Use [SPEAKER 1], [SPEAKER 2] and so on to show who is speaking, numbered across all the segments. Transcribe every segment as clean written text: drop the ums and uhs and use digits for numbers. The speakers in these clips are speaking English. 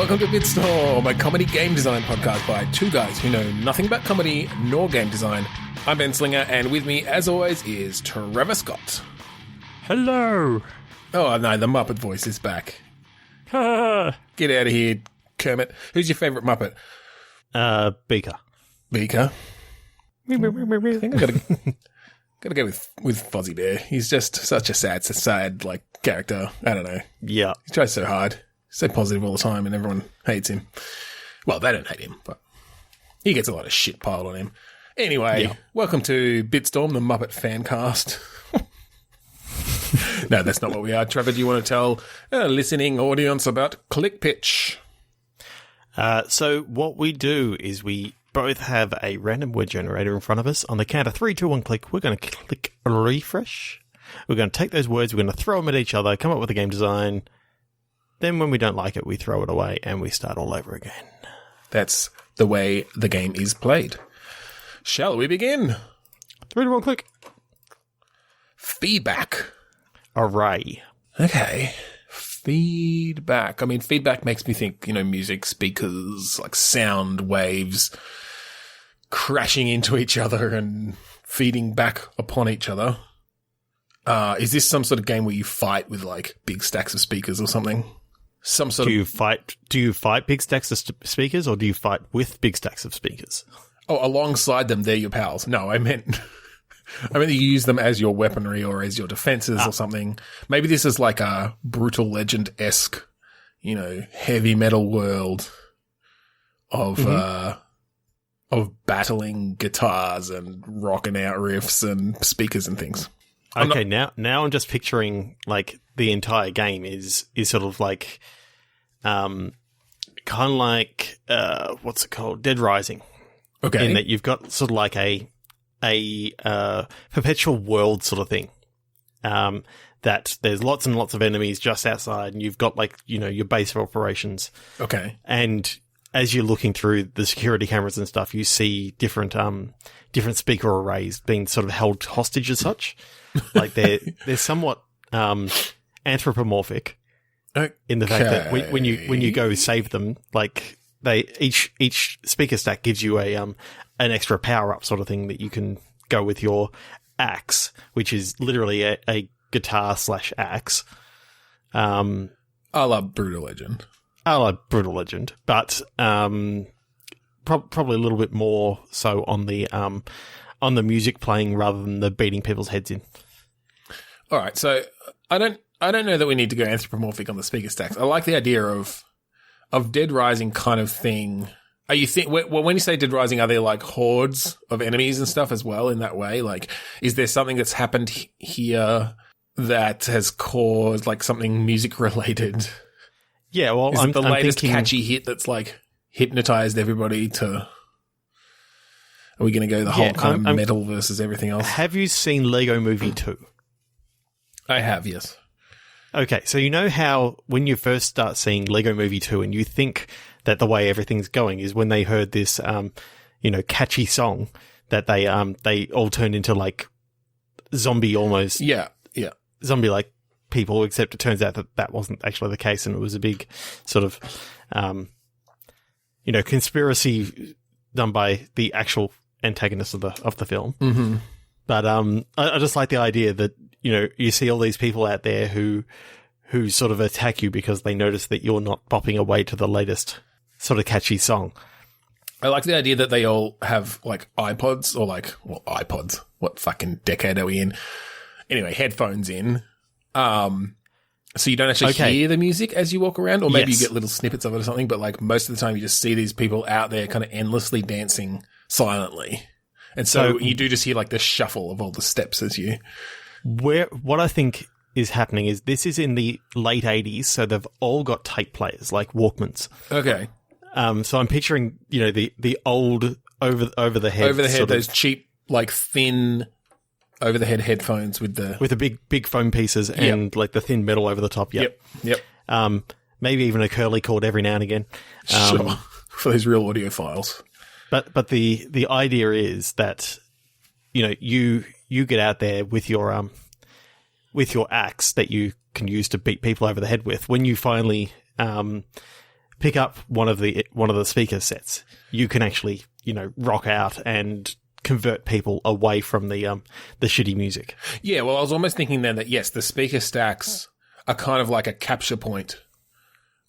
[SPEAKER 1] Welcome to Bitstorm, a comedy game design podcast by two guys who know nothing about comedy nor game design. I'm Ben Slinger, and with me, as always, is Trevor Scott.
[SPEAKER 2] Hello.
[SPEAKER 1] Oh, no, the Muppet voice is back.
[SPEAKER 2] Ha.
[SPEAKER 1] Get out of here, Kermit. Who's your favourite Muppet?
[SPEAKER 2] Beaker.
[SPEAKER 1] Beaker? I think I gotta go with Fozzie Bear. He's just such a sad, like, character. I don't know.
[SPEAKER 2] Yeah.
[SPEAKER 1] He tries so hard. So positive all the time, and everyone hates him. Well, they don't hate him, but he gets a lot of shit piled on him. Anyway, Welcome to Bitstorm, the Muppet Fancast. No, that's not what we are. Trevor, do you want to tell a listening audience about Click Pitch?
[SPEAKER 2] So what we do is we both have a random word generator in front of us. On the count of 3, 2, 1, click, we're going to click refresh. We're going to take those words, we're going to throw them at each other, come up with a game design. Then when we don't like it, we throw it away and we start all over again.
[SPEAKER 1] That's the way the game is played. Shall we begin?
[SPEAKER 2] 3, 2, 1, click.
[SPEAKER 1] Feedback.
[SPEAKER 2] Array.
[SPEAKER 1] Okay. Feedback. I mean, feedback makes me think, music, speakers, like sound waves crashing into each other and feeding back upon each other. Is this some sort of game where you fight with, like, big stacks of speakers or something? Do you fight big stacks of speakers, or do you fight with big stacks of speakers? Oh, alongside them, they're your pals. No, I meant you use them as your weaponry or as your defenses or something. Maybe this is like a Brutal Legend-esque, heavy metal world of battling guitars and rocking out riffs and speakers and things.
[SPEAKER 2] Okay, now I'm just picturing, like, the entire game is sort of like, kind of like, what's it called? Dead Rising.
[SPEAKER 1] Okay.
[SPEAKER 2] In that you've got sort of like a perpetual world sort of thing. That there's lots and lots of enemies just outside, and you've got, like, your base of operations.
[SPEAKER 1] Okay.
[SPEAKER 2] And as you're looking through the security cameras and stuff, you see different speaker arrays being sort of held hostage as such. Like they're somewhat anthropomorphic in the fact that when you go save them, like each speaker stack gives you an extra power up sort of thing that you can go with your axe, which is literally a guitar / axe.
[SPEAKER 1] I love Brutal Legend.
[SPEAKER 2] I like Brutal Legend, but probably a little bit more so on the music playing rather than the beating people's heads in.
[SPEAKER 1] All right, so I don't know that we need to go anthropomorphic on the speaker stacks. I like the idea of Dead Rising kind of thing. Are you when you say Dead Rising, are there like hordes of enemies and stuff as well in that way? Like, is there something that's happened here that has caused like something music related?
[SPEAKER 2] Yeah, well,
[SPEAKER 1] I'm the latest thinking, catchy hit that's like hypnotized everybody to. Are we going to go the whole kind of metal versus everything else?
[SPEAKER 2] Have you seen Lego Movie 2?
[SPEAKER 1] I have, yes.
[SPEAKER 2] Okay, so you know how when you first start seeing Lego Movie 2 and you think that the way everything's going is when they heard this, catchy song that they all turned into like zombie almost.
[SPEAKER 1] Yeah.
[SPEAKER 2] Zombie-like people, except it turns out that wasn't actually the case, and it was a big sort of, conspiracy done by the actual antagonist of the film.
[SPEAKER 1] Mm-hmm.
[SPEAKER 2] But I just like the idea that you see all these people out there who sort of attack you because they notice that you're not bopping away to the latest sort of catchy song.
[SPEAKER 1] I like the idea that they all have like iPods or iPods. What fucking decade are we in? Anyway, headphones in. So you don't actually hear the music as you walk around, or maybe you get little snippets of it or something, but like most of the time you just see these people out there kind of endlessly dancing silently. And so you do just hear like the shuffle of all the steps as you...
[SPEAKER 2] What I think is happening is this is in the late 80s, so they've all got tape players, like Walkmans.
[SPEAKER 1] Okay.
[SPEAKER 2] So I'm picturing, the old over the head.
[SPEAKER 1] Over the head, those cheap, like thin over the head headphones with the
[SPEAKER 2] big foam pieces and like the thin metal over the top.
[SPEAKER 1] Yep.
[SPEAKER 2] Maybe even a curly cord every now and again.
[SPEAKER 1] Sure. For those real audio files.
[SPEAKER 2] But the idea is that, you get out there with your axe that you can use to beat people over the head with. When you finally pick up one of the speaker sets, you can actually, rock out and convert people away from the shitty music.
[SPEAKER 1] Yeah, well, I was almost thinking then that, yes, the speaker stacks are kind of like a capture point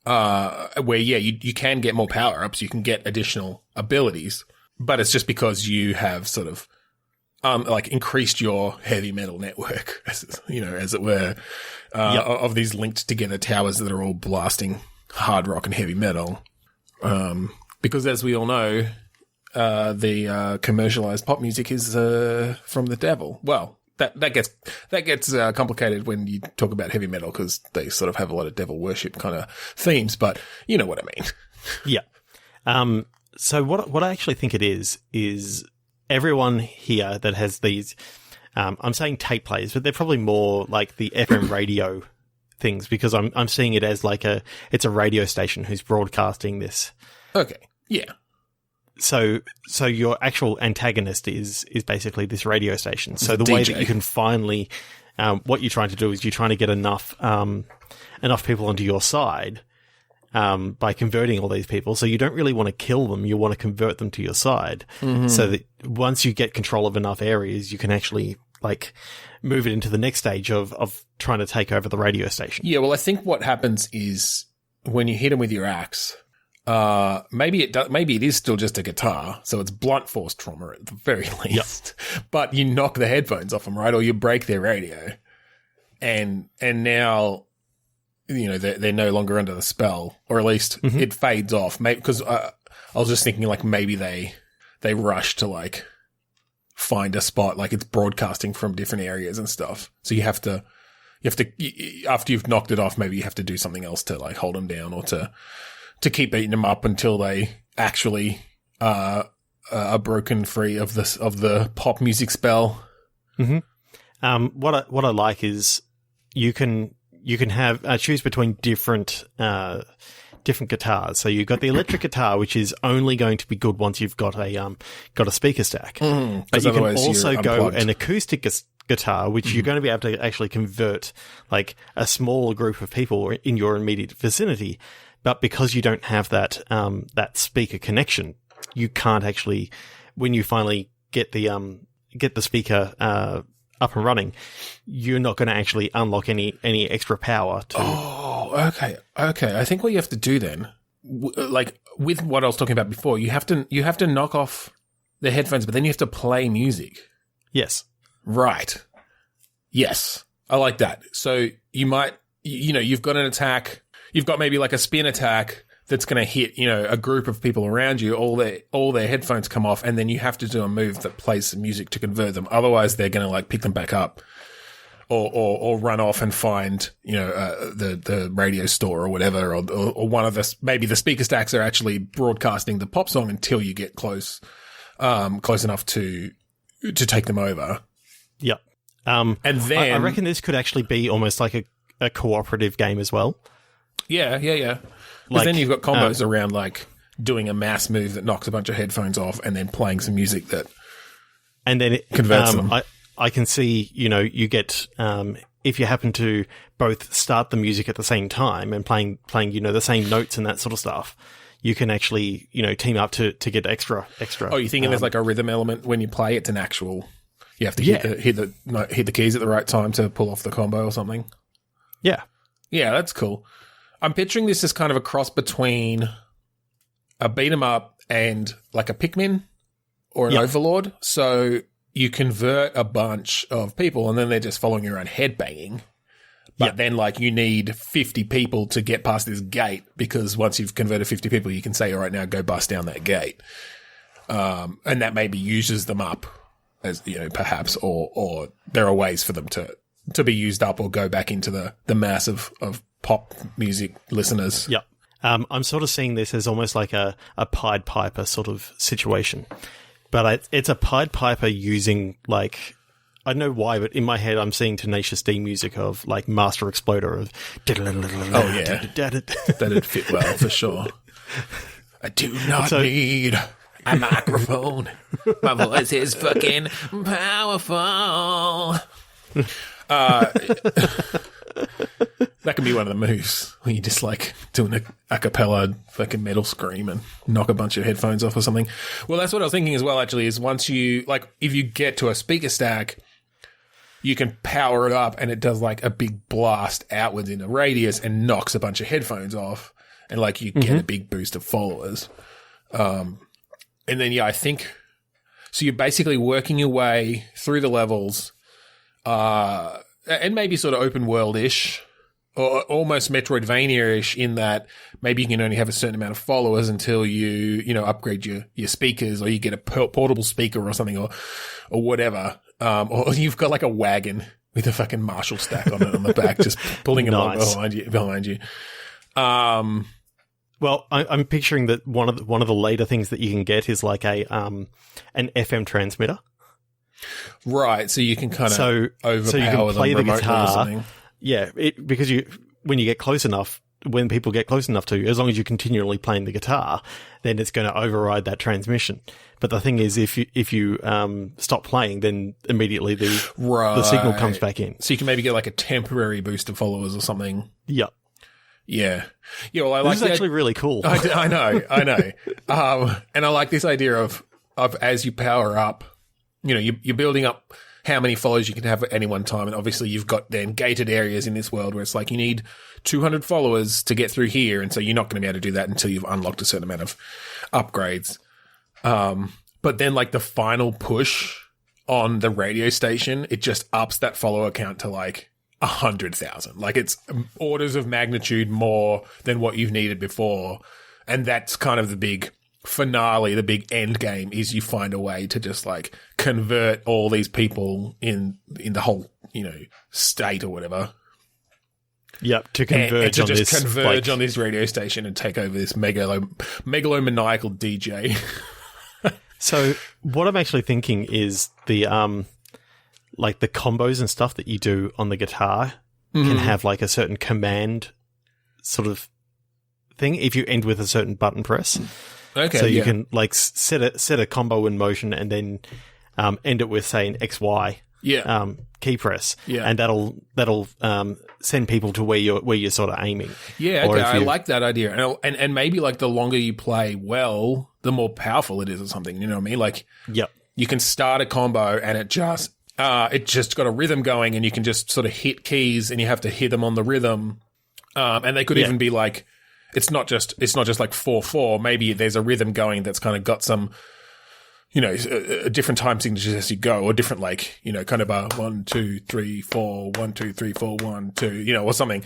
[SPEAKER 1] where, you can get more power-ups, you can get additional abilities, but it's just because you have sort of increased your heavy metal network, as it were, of these linked together towers that are all blasting hard rock and heavy metal. Because as we all know, the commercialized pop music is from the devil. Well, that gets complicated when you talk about heavy metal because they sort of have a lot of devil worship kind of themes, but you know what I mean.
[SPEAKER 2] Yeah. So what I actually think it is everyone here that has these, I'm saying tape players, but they're probably more like the FM radio things because I'm seeing it as like it's a radio station who's broadcasting this.
[SPEAKER 1] Okay. Yeah.
[SPEAKER 2] So your actual antagonist is basically this radio station. So the way that you can finally, what you're trying to do is you're trying to get enough people onto your side, by converting all these people. So you don't really want to kill them. You want to convert them to your side. Mm-hmm. So that once you get control of enough areas, you can actually move it into the next stage of trying to take over the radio station.
[SPEAKER 1] Yeah. Well, I think what happens is when you hit them with your axe, maybe it is still just a guitar, so it's blunt force trauma at the very least. Yep. But you knock the headphones off them, right? Or you break their radio, and now they're no longer under the spell, or at least it fades off. Maybe because I was just thinking maybe they rush to find a spot, it's broadcasting from different areas and stuff. So you have to after you've knocked it off, maybe you have to do something else to hold them down or to keep beating them up until they actually are broken free of the pop music spell.
[SPEAKER 2] Mm-hmm. What I like is you can have choose between different guitars. So you've got the electric guitar, which is only going to be good once you've got a speaker stack. But you can also go an acoustic guitar, which you're going to be able to actually convert a smaller group of people in your immediate vicinity. But because you don't have that speaker connection, you can't actually, when you finally get the speaker up and running, you're not going to actually unlock any extra power to.
[SPEAKER 1] Oh, okay. I think what you have to do then, with what I was talking about before, you have to knock off the headphones, but then you have to play music.
[SPEAKER 2] Yes.
[SPEAKER 1] Right. Yes. I like that. So you might, you've got an attack. You've got maybe a spin attack that's going to hit, a group of people around you. All their headphones come off, and then you have to do a move that plays some music to convert them. Otherwise, they're going to pick them back up, or run off and find the radio store or whatever, or one of maybe the speaker stacks are actually broadcasting the pop song until you get close enough to take them over.
[SPEAKER 2] Yep.
[SPEAKER 1] And then
[SPEAKER 2] I reckon this could actually be almost like a cooperative game as well.
[SPEAKER 1] Yeah. Because then you've got combos around doing a mass move that knocks a bunch of headphones off and then playing some music that
[SPEAKER 2] and then it
[SPEAKER 1] converts them.
[SPEAKER 2] I can see, you get if you happen to both start the music at the same time and playing the same notes and that sort of stuff, you can actually, team up to get extra. Oh,
[SPEAKER 1] you're thinking there's a rhythm element when you play? It's an actual. You have to hit the keys at the right time to pull off the combo or something.
[SPEAKER 2] Yeah.
[SPEAKER 1] Yeah, that's cool. I'm picturing this as kind of a cross between a beat 'em up and a Pikmin or an Overlord. So you convert a bunch of people and then they're just following you around headbanging. But then you need 50 people to get past this gate, because once you've converted 50 people, you can say, all right, now go bust down that gate. And that maybe uses them up as, perhaps, or there are ways for them to be used up or go back into the mass of pop music listeners.
[SPEAKER 2] Yep. I'm sort of seeing this as almost like a Pied Piper sort of situation. But it's a Pied Piper using, I don't know why, but in my head I'm seeing Tenacious D music of, Master Exploder of...
[SPEAKER 1] Oh, yeah. That'd fit well, for sure. I do not need a microphone. My voice is fucking powerful. That can be one of the moves where you just like doing a cappella fucking metal scream and knock a bunch of headphones off or something. Well, that's what I was thinking as well, actually, is once you, like, if you get to a speaker stack, you can power it up and it does like a big blast outwards in a radius and knocks a bunch of headphones off and like you get a big boost of followers. And then, yeah, I think, so you're basically working your way through the levels, and maybe sort of open world-ish, or almost Metroidvania-ish in that maybe you can only have a certain amount of followers until you upgrade your speakers, or you get a portable speaker or something, or whatever. Or you've got like a wagon with a fucking Marshall stack on it on the back, just pulling it along behind you.
[SPEAKER 2] Well, I'm picturing that one of the later things that you can get is like an FM transmitter.
[SPEAKER 1] Right, so you can kind of overpower
[SPEAKER 2] so you can play
[SPEAKER 1] them
[SPEAKER 2] the
[SPEAKER 1] remotely
[SPEAKER 2] guitar.
[SPEAKER 1] or something.
[SPEAKER 2] Yeah, because when you get close enough, when people get close enough to you, as long as you're continually playing the guitar, then it's going to override that transmission. But the thing is, if you stop playing, then immediately the signal comes back in.
[SPEAKER 1] So you can maybe get like a temporary boost of followers or something.
[SPEAKER 2] Yep.
[SPEAKER 1] Yeah. Yeah, well, I like
[SPEAKER 2] this is actually really cool.
[SPEAKER 1] I know. And I like this idea of as you power up, you're building up how many followers you can have at any one time. And obviously you've got then gated areas in this world where it's like you need 200 followers to get through here. And so you're not going to be able to do that until you've unlocked a certain amount of upgrades. But then like the final push on the radio station, it just ups that follower count to like 100,000. Like it's orders of magnitude more than what you've needed before. And that's kind of the big finale, the big end game, is you find a way to just like convert all these people in the whole, state or whatever.
[SPEAKER 2] Yep, to converge
[SPEAKER 1] and to just converge on this radio station and take over this megalomaniacal DJ.
[SPEAKER 2] So what I'm actually thinking is the like the combos and stuff that you do on the guitar can have like a certain command sort of thing if you end with a certain button press.
[SPEAKER 1] Okay,
[SPEAKER 2] so you can like set a combo in motion and then end it with say an XY key press, and that'll send people to where you're sort of aiming.
[SPEAKER 1] Yeah, okay, I like that idea, and maybe like the longer you play well, the more powerful it is or something. You know what I mean? Like, you can start a combo and it just got a rhythm going, and you can just sort of hit keys, and you have to hit them on the rhythm, and they could even be like. It's not just like 4/4. Maybe there's a rhythm going that's kind of got some, a different time signatures as you go, or different like, kind of a 1 2 3 4 1 2 3 4 1 2, or something.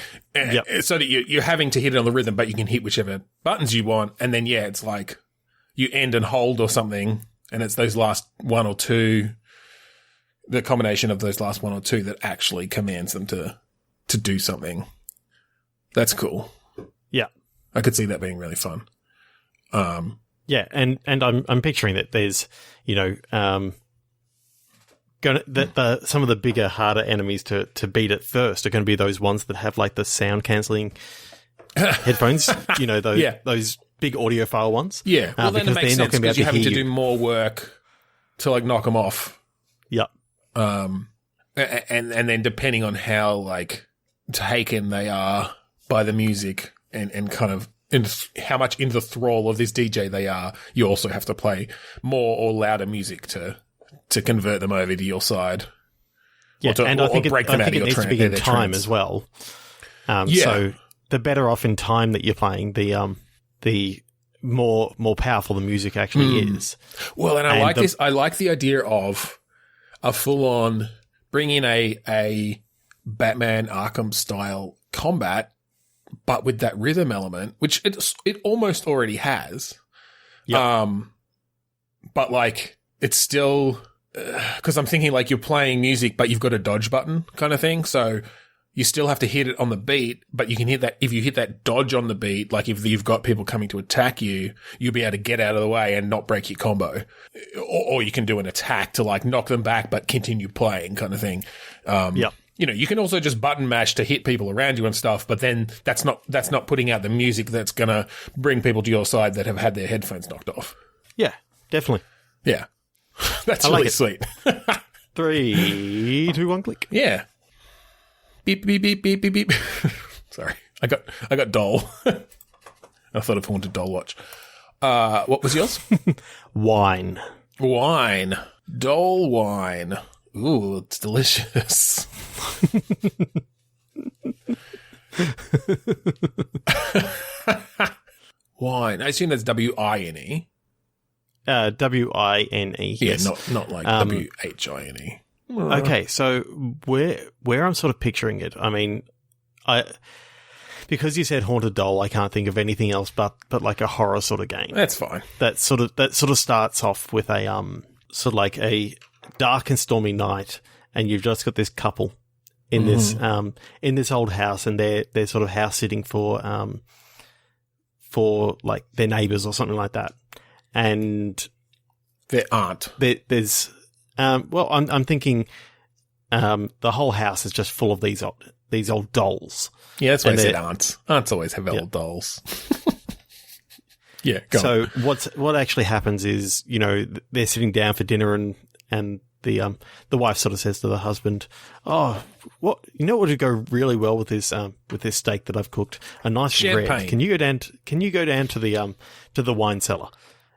[SPEAKER 1] So that you're having to hit it on the rhythm, but you can hit whichever buttons you want, and then it's like you end and hold or something, and it's those last one or two, the combination of those last one or two that actually commands them to do something. That's cool. Yeah. I could see that being really fun.
[SPEAKER 2] Yeah, and I'm picturing that there's, some of the bigger, harder enemies to beat at first are going to be those ones that have like the sound cancelling headphones. Those big audiophile ones.
[SPEAKER 1] Yeah, well then it makes sense because you're having to do more work to like knock them off.
[SPEAKER 2] Yep.
[SPEAKER 1] And then depending on how like taken they are by the music. And kind of how much in the thrall of this DJ they are, you also have to play more or louder music to convert them over to your side.
[SPEAKER 2] Yeah, I think it needs to be in time as well. So the better off in time that you're playing, the more powerful the music actually is.
[SPEAKER 1] Well, and I like this. I like the idea of a full-on bring in a Batman Arkham style combat. But with that rhythm element, which it almost already has. Yep. But like, it's still, because I'm thinking like you're playing music, but you've got a dodge button kind of thing. So you still have to hit it on the beat, but you can hit that, if you hit that dodge on the beat, like if you've got people coming to attack you, you'll be able to get out of the way and not break your combo. Or you can do an attack to like knock them back, but continue playing kind of thing.
[SPEAKER 2] Yep.
[SPEAKER 1] You can also just button mash to hit people around you and stuff, but then that's not putting out the music that's going to bring people to your side that have had their headphones knocked off.
[SPEAKER 2] Yeah, definitely.
[SPEAKER 1] Yeah. That's really sweet. 3,
[SPEAKER 2] 2, 1, click.
[SPEAKER 1] Yeah. Beep, beep, beep, beep, beep, beep. Sorry. I got doll. I thought of Haunted Doll Watch. What was yours?
[SPEAKER 2] Wine.
[SPEAKER 1] Wine. Doll wine. Ooh, it's delicious. Wine. I assume that's W-I-N-E.
[SPEAKER 2] W-I-N-E.
[SPEAKER 1] Yeah,
[SPEAKER 2] Yes.
[SPEAKER 1] not like W-H-I-N-E.
[SPEAKER 2] Okay, so where I'm sort of picturing it, I mean, because you said Haunted Doll, I can't think of anything else but like a horror sort of game.
[SPEAKER 1] That's fine.
[SPEAKER 2] That sort of starts off with a sort of like a dark and stormy night, and you've just got this couple in this old house, and they're sort of house sitting for like their neighbors or something like that, and
[SPEAKER 1] their aunt.
[SPEAKER 2] There's I'm thinking the whole house is just full of these old dolls.
[SPEAKER 1] Yeah, that's why I said aunts. Aunts always have old dolls. Yeah, go on.
[SPEAKER 2] What actually happens is, you know, they're sitting down for dinner, and the wife sort of says to the husband, "Oh, what what would go really well with this steak that I've cooked? A nice
[SPEAKER 1] champagne.
[SPEAKER 2] Red. Can you go down to the wine cellar?"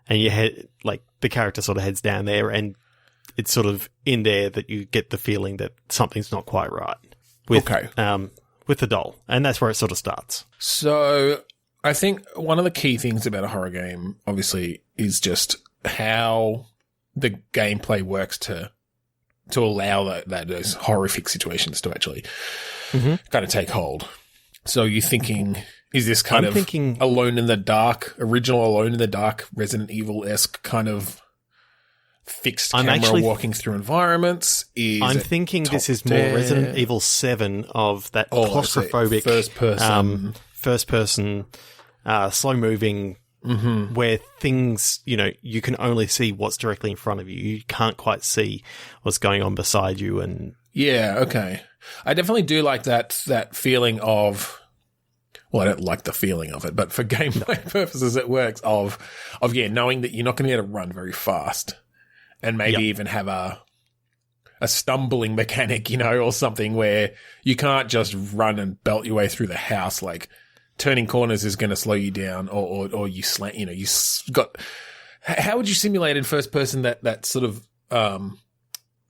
[SPEAKER 2] And you head, like, the character sort of heads down there, and it's sort of in there that you get the feeling that something's not quite right with the doll, and that's where it sort of starts.
[SPEAKER 1] So I think one of the key things about a horror game, obviously, is just how the gameplay works to allow those horrific situations to actually kind of take hold. So you're thinking, is this kind of Alone in the Dark, original Alone in the Dark, Resident Evil-esque kind of fixed camera walking through environments?
[SPEAKER 2] I'm thinking this is more Resident Evil 7 of that claustrophobic first person slow moving, where things, you know, you can only see what's directly in front of you. You can't quite see what's going on beside you. And
[SPEAKER 1] yeah, okay. I definitely do like that feeling of, well, I don't like the feeling of it, but for gameplay purposes it works, of knowing that you're not going to be able to run very fast, and maybe even have a stumbling mechanic, you know, or something where you can't just run and belt your way through the house. Like, turning corners is going to slow you down, or you slant, you know, you got. How would you simulate in first person that sort of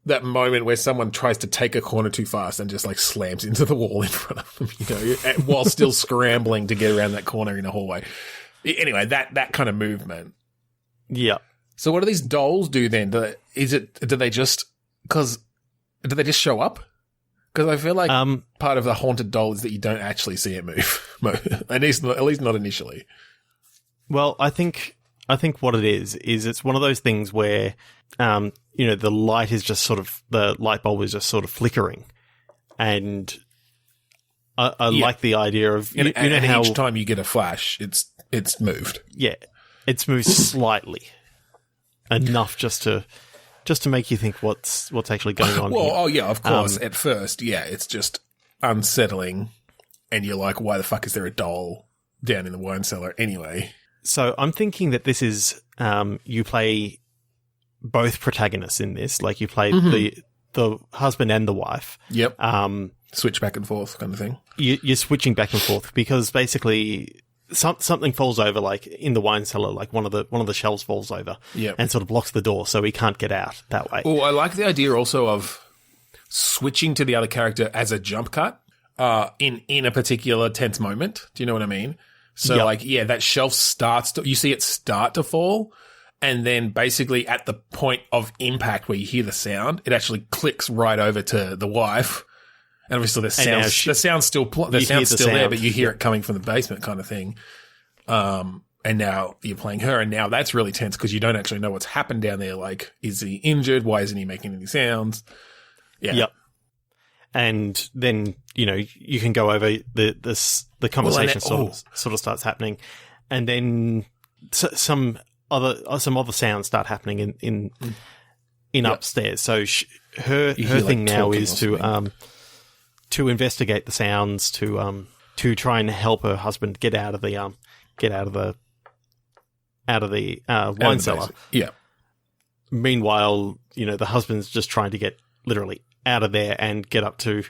[SPEAKER 1] that moment where someone tries to take a corner too fast and just like slams into the wall in front of them, you know, while still scrambling to get around that corner in a hallway? Anyway, that kind of movement.
[SPEAKER 2] Yeah.
[SPEAKER 1] So what do these dolls do then? Do they just show up? Because I feel like part of the haunted doll is that you don't actually see it move, at least not initially.
[SPEAKER 2] Well, I think what it is it's one of those things where, you know, the light bulb is just sort of flickering, and I like the idea of
[SPEAKER 1] you know how each time you get a flash, it's moved.
[SPEAKER 2] Yeah, it's moved slightly enough just to make you think what's actually going on.
[SPEAKER 1] Well,
[SPEAKER 2] here.
[SPEAKER 1] Oh yeah, of course. At first, yeah, it's just unsettling, and you're like, why the fuck is there a doll down in the wine cellar anyway?
[SPEAKER 2] So I'm thinking that this is you play both protagonists in this. Like, you play the husband and the wife.
[SPEAKER 1] Yep. Switch back and forth kind of thing.
[SPEAKER 2] You're switching back and forth because basically something falls over, like in the wine cellar, like one of the shelves falls over, and sort of blocks the door, so he can't get out that way.
[SPEAKER 1] Oh, I like the idea also of switching to the other character as a jump cut in a particular tense moment. Do you know what I mean? So that shelf you see it start to fall, and then basically at the point of impact where you hear the sound, it actually clicks right over to the wife. And obviously the sound's still there, but you hear it coming from the basement kind of thing. And now you're playing her, and now that's really tense because you don't actually know what's happened down there. Like, is he injured? Why isn't he making any sounds? Yeah.
[SPEAKER 2] Yep. And then, you know, you can go over the conversation sort of starts happening, and then some other sounds start happening in upstairs. So her thing now is to investigate the sounds, to try and help her husband get out of the wine cellar.
[SPEAKER 1] Yeah.
[SPEAKER 2] Meanwhile, you know, the husband's just trying to get literally out of there and get up to,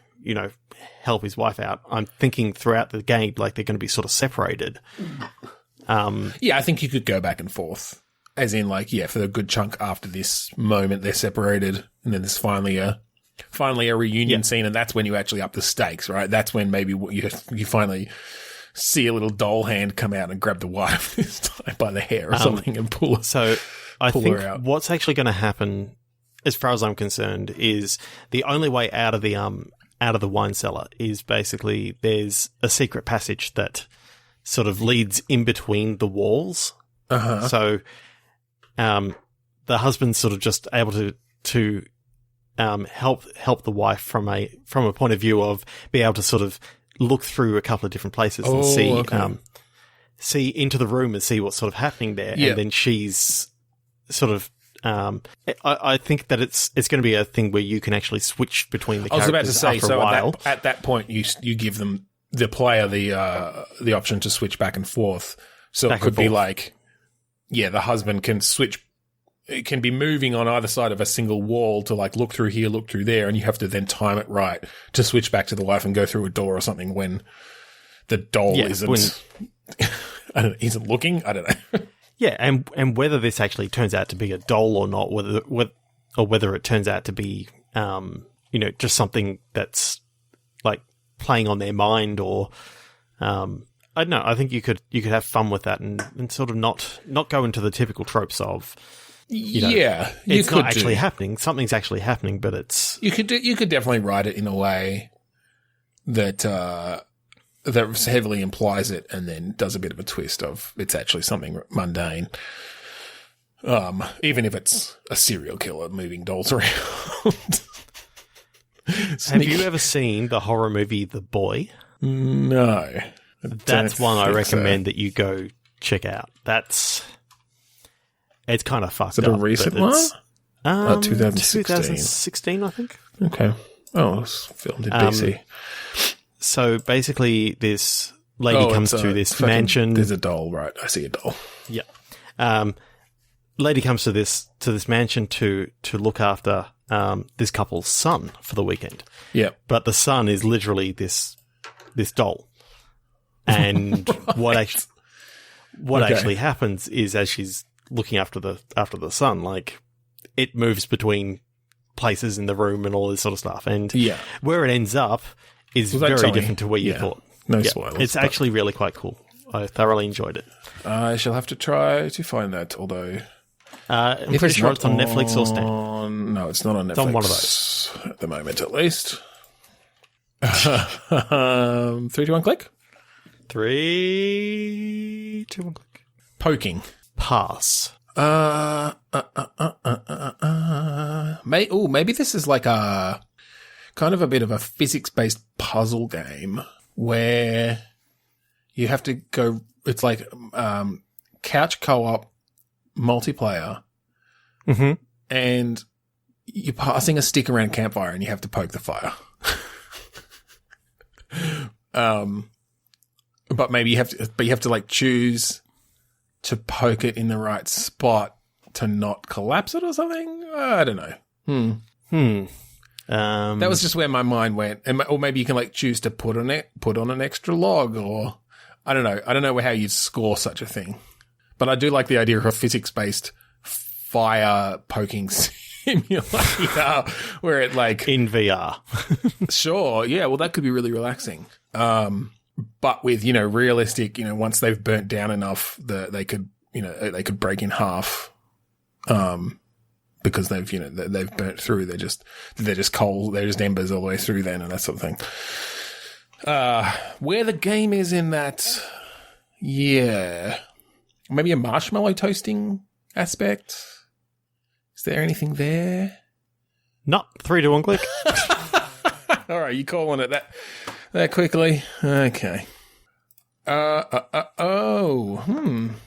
[SPEAKER 2] help his wife out. I'm thinking throughout the game, like they're going to be sort of separated.
[SPEAKER 1] Yeah, I think you could go back and forth. As in, like, yeah, for a good chunk after this moment, they're separated, and then there's finally a reunion scene, and that's when you actually up the stakes, right? That's when maybe you finally see a little doll hand come out and grab the wife this time by the hair or something and pull her.
[SPEAKER 2] So I think
[SPEAKER 1] her out.
[SPEAKER 2] What's actually going to happen, as far as I'm concerned, is the only way out of the wine cellar is basically there's a secret passage that sort of leads in between the walls.
[SPEAKER 1] Uh-huh.
[SPEAKER 2] So the husband's sort of just able to help the wife from a point of view of be able to sort of look through a couple of different places and see into the room and see what's sort of happening there.
[SPEAKER 1] Yep.
[SPEAKER 2] And then she's sort of I think that it's going to be a thing where you can actually switch between the characters.
[SPEAKER 1] I was about to say,
[SPEAKER 2] after a while.
[SPEAKER 1] at that point, you give them the player the option to switch back and forth. So it could be like, yeah, the husband can switch. It can be moving on either side of a single wall to like look through here, look through there, and you have to then time it right to switch back to the wife and go through a door or something when the doll isn't looking. I don't know.
[SPEAKER 2] Yeah, and whether this actually turns out to be a doll or not, whether it turns out to be, just something that's like playing on their mind, or I don't know. I think you could have fun with that and sort of not go into the typical tropes of, it's not actually happening. Something's actually happening, but it's
[SPEAKER 1] you could definitely write it in a way that that heavily implies it and then does a bit of a twist of it's actually something mundane. Even if it's a serial killer moving dolls around.
[SPEAKER 2] Have you ever seen the horror movie The Boy?
[SPEAKER 1] No.
[SPEAKER 2] That's one I recommend that you go check out. It's kind of fucked up.
[SPEAKER 1] Is it a recent one? 2016.
[SPEAKER 2] 2016, I think.
[SPEAKER 1] Okay. Oh, it's filmed in BC.
[SPEAKER 2] So basically, this lady comes to this mansion.
[SPEAKER 1] There's a doll, right? I see a doll.
[SPEAKER 2] Yeah. Lady comes to this mansion to look after this couple's son for the weekend.
[SPEAKER 1] Yeah.
[SPEAKER 2] But the son is literally this doll. And what actually happens is, as she's looking after the son, like, it moves between places in the room and all this sort of stuff. And where it ends up is very different to where you thought.
[SPEAKER 1] No spoilers.
[SPEAKER 2] It's actually really quite cool. I thoroughly enjoyed it.
[SPEAKER 1] I shall have to try to find that, although
[SPEAKER 2] I'm pretty sure it's on Netflix or Stan.
[SPEAKER 1] No, it's not on Netflix.
[SPEAKER 2] It's on one of those.
[SPEAKER 1] At the moment, at least. 3, 2, 1, click.
[SPEAKER 2] 3, 2, 1, click.
[SPEAKER 1] Poking.
[SPEAKER 2] Pass.
[SPEAKER 1] Maybe this is like a kind of a bit of a physics-based puzzle game where you have to go. It's like couch co-op multiplayer, and you're passing a stick around a campfire, and you have to poke the fire. But maybe you have to like choose to poke it in the right spot to not collapse it or something. I don't know. That was just where my mind went, or maybe you can like choose to put on an extra log, or I don't know. I don't know how you'd score such a thing, but I do like the idea of a physics-based fire poking simulator where it like
[SPEAKER 2] in VR.
[SPEAKER 1] Sure, yeah. Well, that could be really relaxing. But with realistic, once they've burnt down enough, they could break in half. Because they've burnt through. They're just coal. They're just embers all the way through then, and that sort of thing. Where the game is in that, maybe a marshmallow toasting aspect. Is there anything there?
[SPEAKER 2] Not 3, 2, 1, click.
[SPEAKER 1] All right, you calling it that quickly? Okay.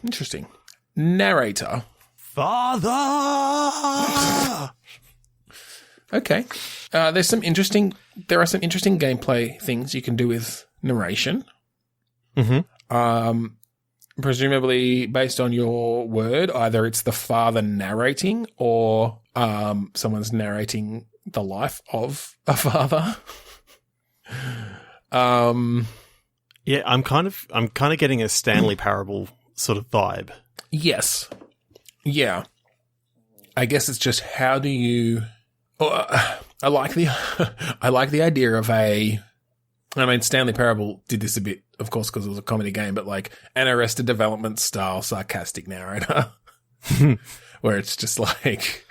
[SPEAKER 1] Interesting. Narrator.
[SPEAKER 2] Father.
[SPEAKER 1] Okay. There are some interesting gameplay things you can do with narration. presumably based on your word, either it's the father narrating or someone's narrating the life of a father.
[SPEAKER 2] Yeah, I'm kind of getting a Stanley Parable sort of vibe.
[SPEAKER 1] Yes. Yeah. I guess it's just how do you... I like the idea of Stanley Parable did this a bit, of course, because it was a comedy game, but like an Arrested Development style sarcastic narrator where it's just like,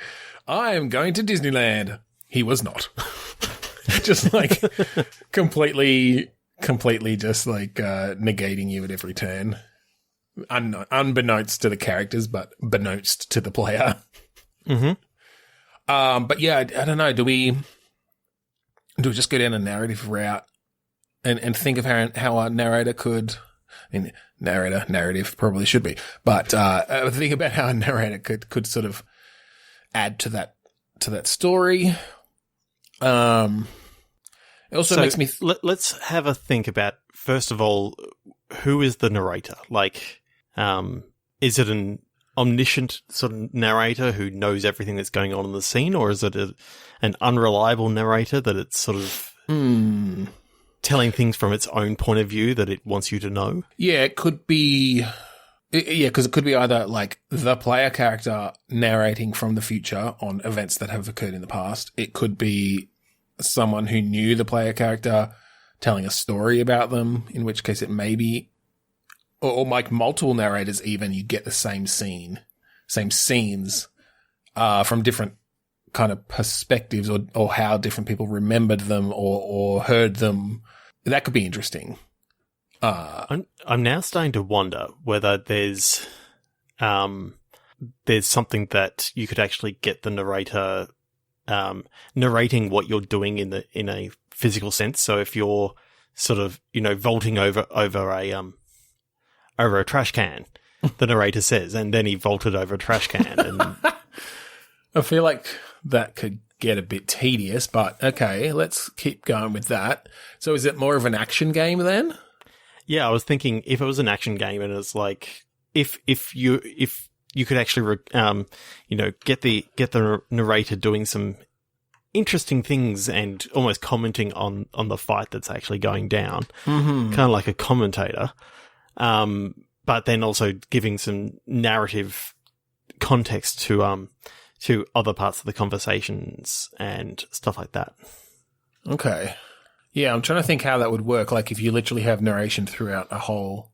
[SPEAKER 1] I am going to Disneyland. He was not. Just like completely just like negating you at every turn. Unbeknownst to the characters, but beknownst to the player.
[SPEAKER 2] Mm-hmm.
[SPEAKER 1] But yeah, I don't know. Do we just go down a narrative route and think of how a narrator could? I mean, narrative probably should be, but think about how a narrator could sort of add to that story. It also makes me.
[SPEAKER 2] Let's have a think about, first of all, who is the narrator? Like, is it an omniscient sort of narrator who knows everything that's going on in the scene, or is it an unreliable narrator that it's sort of telling things from its own point of view that it wants you to know?
[SPEAKER 1] Yeah, it could be. Yeah, because it could be either like the player character narrating from the future on events that have occurred in the past. It could be someone who knew the player character telling a story about them, in which case it may be, or like multiple narrators even, you get the same scenes from different kind of perspectives or how different people remembered them or heard them. That could be interesting.
[SPEAKER 2] I'm now starting to wonder whether there's something that you could actually get the narrator narrating what you're doing in a physical sense. So if you're sort of, vaulting over a trash can, the narrator says, and then he vaulted over a trash can. And
[SPEAKER 1] I feel like that could get a bit tedious, but okay, let's keep going with that. So is it more of an action game then?
[SPEAKER 2] Yeah, I was thinking if it was an action game and it's like if you could actually get the narrator doing some interesting things and almost commenting on the fight that's actually going down, kind of like a commentator, but then also giving some narrative context to other parts of the conversations and stuff like that.
[SPEAKER 1] Okay. Yeah, I'm trying to think how that would work. Like if you literally have narration throughout a whole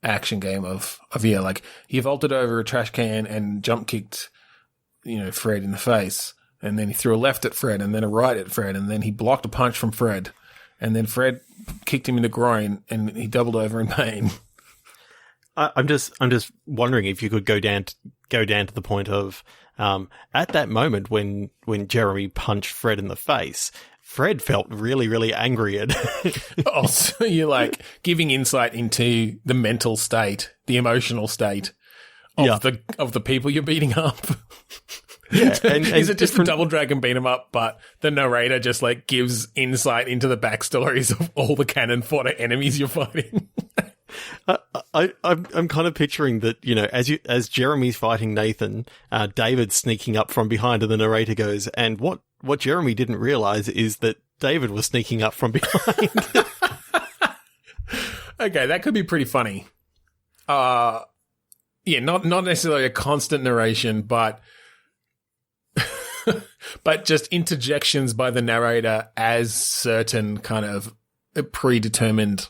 [SPEAKER 1] action game of like he vaulted over a trash can and jump kicked, Fred in the face, and then he threw a left at Fred and then a right at Fred, and then he blocked a punch from Fred, and then Fred kicked him in the groin and he doubled over in pain.
[SPEAKER 2] I'm just wondering if you could go down to the point of at that moment when Jeremy punched Fred in the face, Fred felt really, really angry at.
[SPEAKER 1] Oh, so you're like giving insight into the mental state, the emotional state of the people you're beating up.
[SPEAKER 2] Yeah, and
[SPEAKER 1] is it just a Double Dragon beat 'em up, but the narrator just like gives insight into the backstories of all the cannon fodder enemies you're fighting?
[SPEAKER 2] I'm kind of picturing that, as Jeremy's fighting Nathan, David's sneaking up from behind, and the narrator goes, and what Jeremy didn't realize is that David was sneaking up from behind.
[SPEAKER 1] Okay, that could be pretty funny. Yeah, not necessarily a constant narration, but just interjections by the narrator as certain kind of predetermined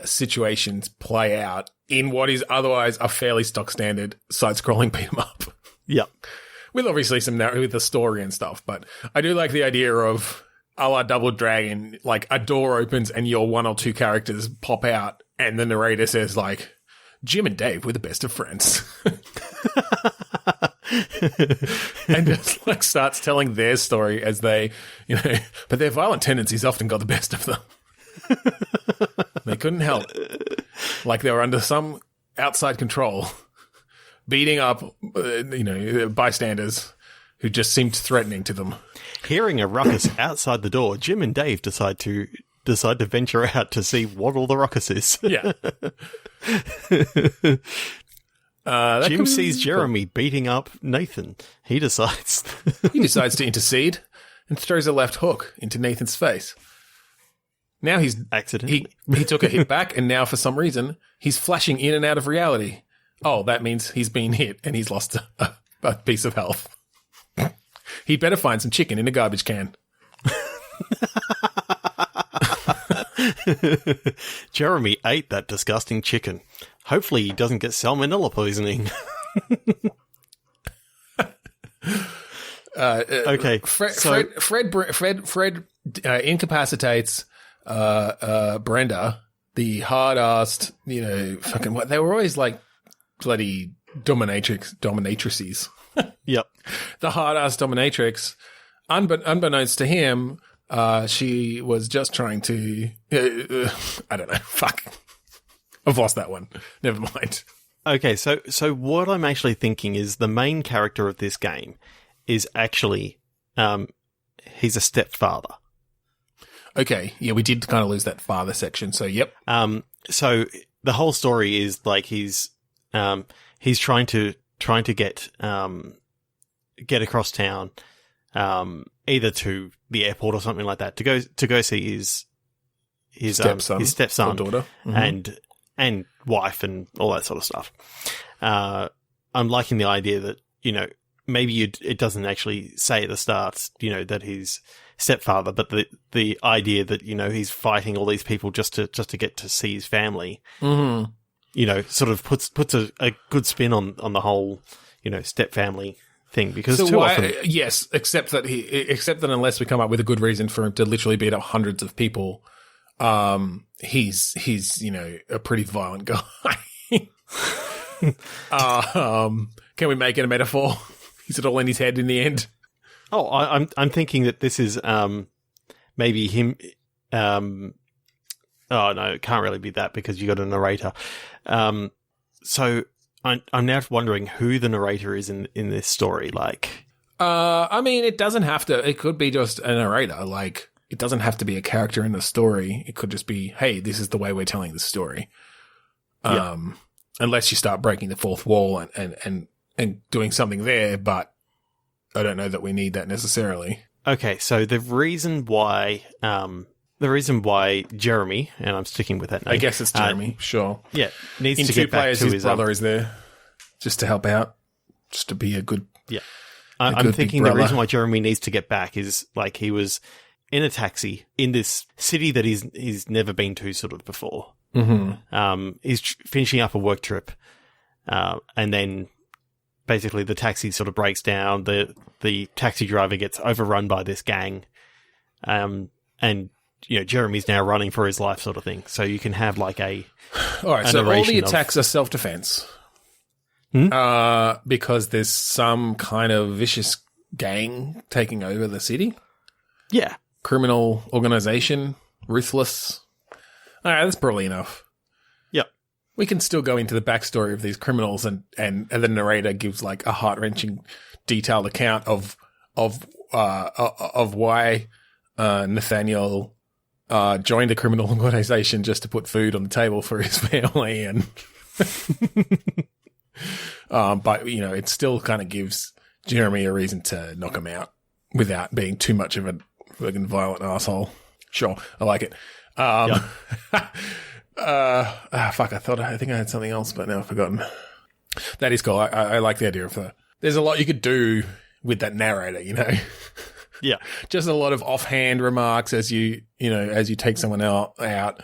[SPEAKER 1] situations play out in what is otherwise a fairly stock standard side-scrolling beat 'em up.
[SPEAKER 2] Yeah.
[SPEAKER 1] With obviously some with the story and stuff, but I do like the idea of a la Double Dragon, like a door opens and your one or two characters pop out and the narrator says like, Jim and Dave were the best of friends. And just like starts telling their story as they, but their violent tendencies often got the best of them. They couldn't help. Like they were under some outside control, beating up, bystanders who just seemed threatening to them.
[SPEAKER 2] Hearing a ruckus outside the door, Jim and Dave decide to decide to venture out to see what all the ruckus is.
[SPEAKER 1] Yeah.
[SPEAKER 2] Jim sees Jeremy beating up Nathan. He decides
[SPEAKER 1] to intercede and throws a left hook into Nathan's face. Now he's
[SPEAKER 2] accidentally.
[SPEAKER 1] He took a hit back, and now for some reason he's flashing in and out of reality. Oh, that means he's been hit and he's lost a piece of health. He'd better find some chicken in a garbage can.
[SPEAKER 2] Jeremy ate that disgusting chicken. Hopefully he doesn't get salmonella poisoning. Okay.
[SPEAKER 1] Fred incapacitates Brenda, the hard-assed, fucking what they were always like bloody dominatrices.
[SPEAKER 2] Yep.
[SPEAKER 1] The hard-assed dominatrix. Unbeknownst to him, she was just trying to I don't know. Fuck. I've lost that one. Never mind.
[SPEAKER 2] Okay, so what I'm actually thinking is the main character of this game is actually he's a stepfather.
[SPEAKER 1] Okay, yeah, we did kind of lose that father section, so yep.
[SPEAKER 2] So the whole story is like he's trying to get across town, either to the airport or something like that, to go see his stepson
[SPEAKER 1] or daughter,
[SPEAKER 2] and wife and all that sort of stuff. I'm liking the idea that maybe it doesn't actually say at the start that he's stepfather, but the idea that he's fighting all these people just to get to see his family, sort of puts a good spin on the whole step family thing, because often,
[SPEAKER 1] yes, except that unless we come up with a good reason for him to literally beat up hundreds of people, he's a pretty violent guy. Can we make it a metaphor? Is it all in his head in the end?
[SPEAKER 2] Oh, I'm thinking that this is maybe him. Oh no, it can't really be that, because you got a narrator. So I'm now wondering who the narrator is in this story. Like,
[SPEAKER 1] I mean, it doesn't have to. It could be just a narrator. Like, it doesn't have to be a character in the story. It could just be, hey, this is the way we're telling the story.
[SPEAKER 2] Yeah.
[SPEAKER 1] Unless you start breaking the fourth wall and doing something there, but I don't know that we need that necessarily.
[SPEAKER 2] Okay, so the reason why Jeremy, and I'm sticking with that name,
[SPEAKER 1] I guess it's Jeremy, sure.
[SPEAKER 2] Yeah, needs
[SPEAKER 1] in
[SPEAKER 2] to
[SPEAKER 1] two
[SPEAKER 2] get back
[SPEAKER 1] players,
[SPEAKER 2] to
[SPEAKER 1] his brother is there just to help out, just to be a good.
[SPEAKER 2] Yeah, I'm thinking the reason why Jeremy needs to get back is like he was in a taxi in this city that he's never been to sort of before.
[SPEAKER 1] Mm-hmm.
[SPEAKER 2] He's finishing up a work trip, and then basically the taxi sort of breaks down. The taxi driver gets overrun by this gang, and Jeremy's now running for his life, sort of thing. So you can have like all right.
[SPEAKER 1] So all the attacks are self-defense, because there's some kind of vicious gang taking over the city.
[SPEAKER 2] Yeah,
[SPEAKER 1] criminal organization, ruthless. All right, that's probably enough.
[SPEAKER 2] Yep.
[SPEAKER 1] We can still go into the backstory of these criminals, and the narrator gives like a heart-wrenching, detailed account of why Nathaniel joined a criminal organization just to put food on the table for his family, and but it still kind of gives Jeremy a reason to knock him out without being too much of a fucking violent asshole. Sure, I like it. Fuck, I think I had something else, but now I've forgotten. That is cool. I like the idea of there's a lot you could do with that narrator,
[SPEAKER 2] Yeah.
[SPEAKER 1] Just a lot of offhand remarks as you take someone out,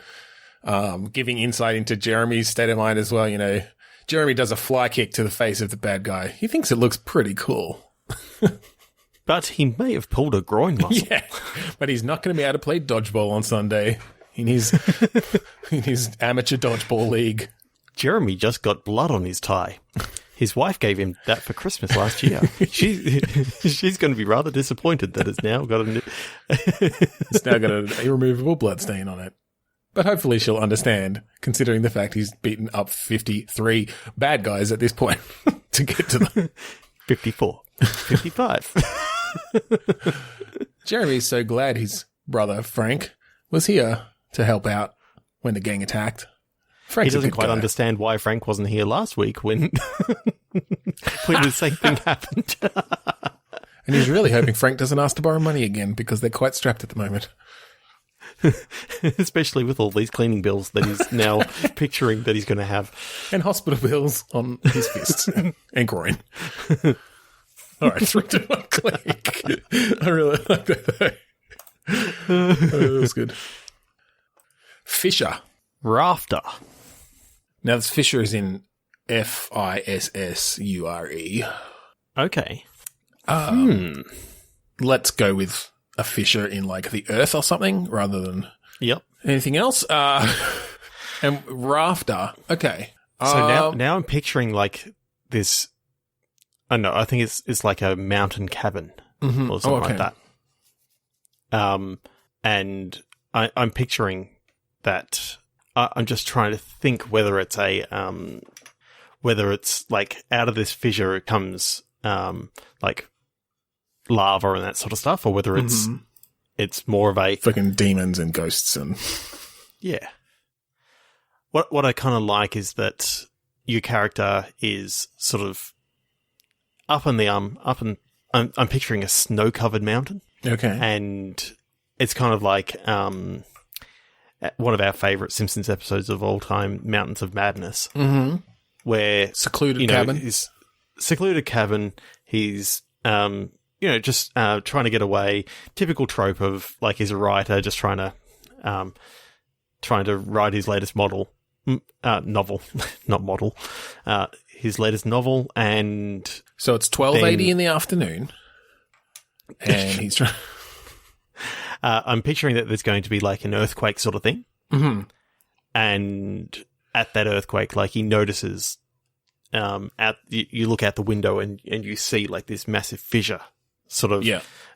[SPEAKER 1] giving insight into Jeremy's state of mind as well. Jeremy does a fly kick to the face of the bad guy. He thinks it looks pretty cool.
[SPEAKER 2] But he may have pulled a groin muscle.
[SPEAKER 1] Yeah, but he's not going to be able to play dodgeball on Sunday in his amateur dodgeball league.
[SPEAKER 2] Jeremy just got blood on his tie. His wife gave him that for Christmas last year. She's going to be rather disappointed that it's now got
[SPEAKER 1] an irremovable blood stain on it. But hopefully she'll understand, considering the fact he's beaten up 53 bad guys at this point to get to them.
[SPEAKER 2] 54. 55.
[SPEAKER 1] Jeremy's so glad his brother, Frank, was here. to help out when the gang attacked.
[SPEAKER 2] He
[SPEAKER 1] Frank's a
[SPEAKER 2] doesn't
[SPEAKER 1] good
[SPEAKER 2] quite
[SPEAKER 1] guy.
[SPEAKER 2] understand why Frank wasn't here last week when the same thing happened.
[SPEAKER 1] And he's really hoping Frank doesn't ask to borrow money again because they're quite strapped at the moment.
[SPEAKER 2] Especially with all these cleaning bills that he's now picturing that he's going to have.
[SPEAKER 1] And hospital bills on his fists and groin. All right, 3, 2, 1, click. I really like that, though. That was good. Fisher.
[SPEAKER 2] Rafter.
[SPEAKER 1] Now, this Fisher is in Fissure.
[SPEAKER 2] Okay.
[SPEAKER 1] Let's go with a fissure in, like, the earth or something rather than
[SPEAKER 2] Yep.
[SPEAKER 1] anything else. And rafter. Okay.
[SPEAKER 2] So now I'm picturing, like, this... I don't know, I think it's like a mountain cabin or something like that. And I'm picturing that... I'm just trying to think whether it's whether it's like out of this fissure it comes like lava and that sort of stuff, or whether it's more of a
[SPEAKER 1] fucking demons and ghosts and
[SPEAKER 2] yeah. What I kind of like is that your character is sort of I'm picturing a snow-covered mountain.
[SPEAKER 1] Okay,
[SPEAKER 2] and it's kind of like one of our favourite Simpsons episodes of all time, Mountains of Madness, where
[SPEAKER 1] secluded cabin.
[SPEAKER 2] His secluded cabin. He's just trying to get away. Typical trope of like he's a writer just trying to write his latest novel, not model, his latest novel, and
[SPEAKER 1] so it's 12:80 in the afternoon, and he's trying.
[SPEAKER 2] I'm picturing that there's going to be like an earthquake sort of thing. Mm-hmm. And at that earthquake, like he notices, you look out the window and you see like this massive fissure sort of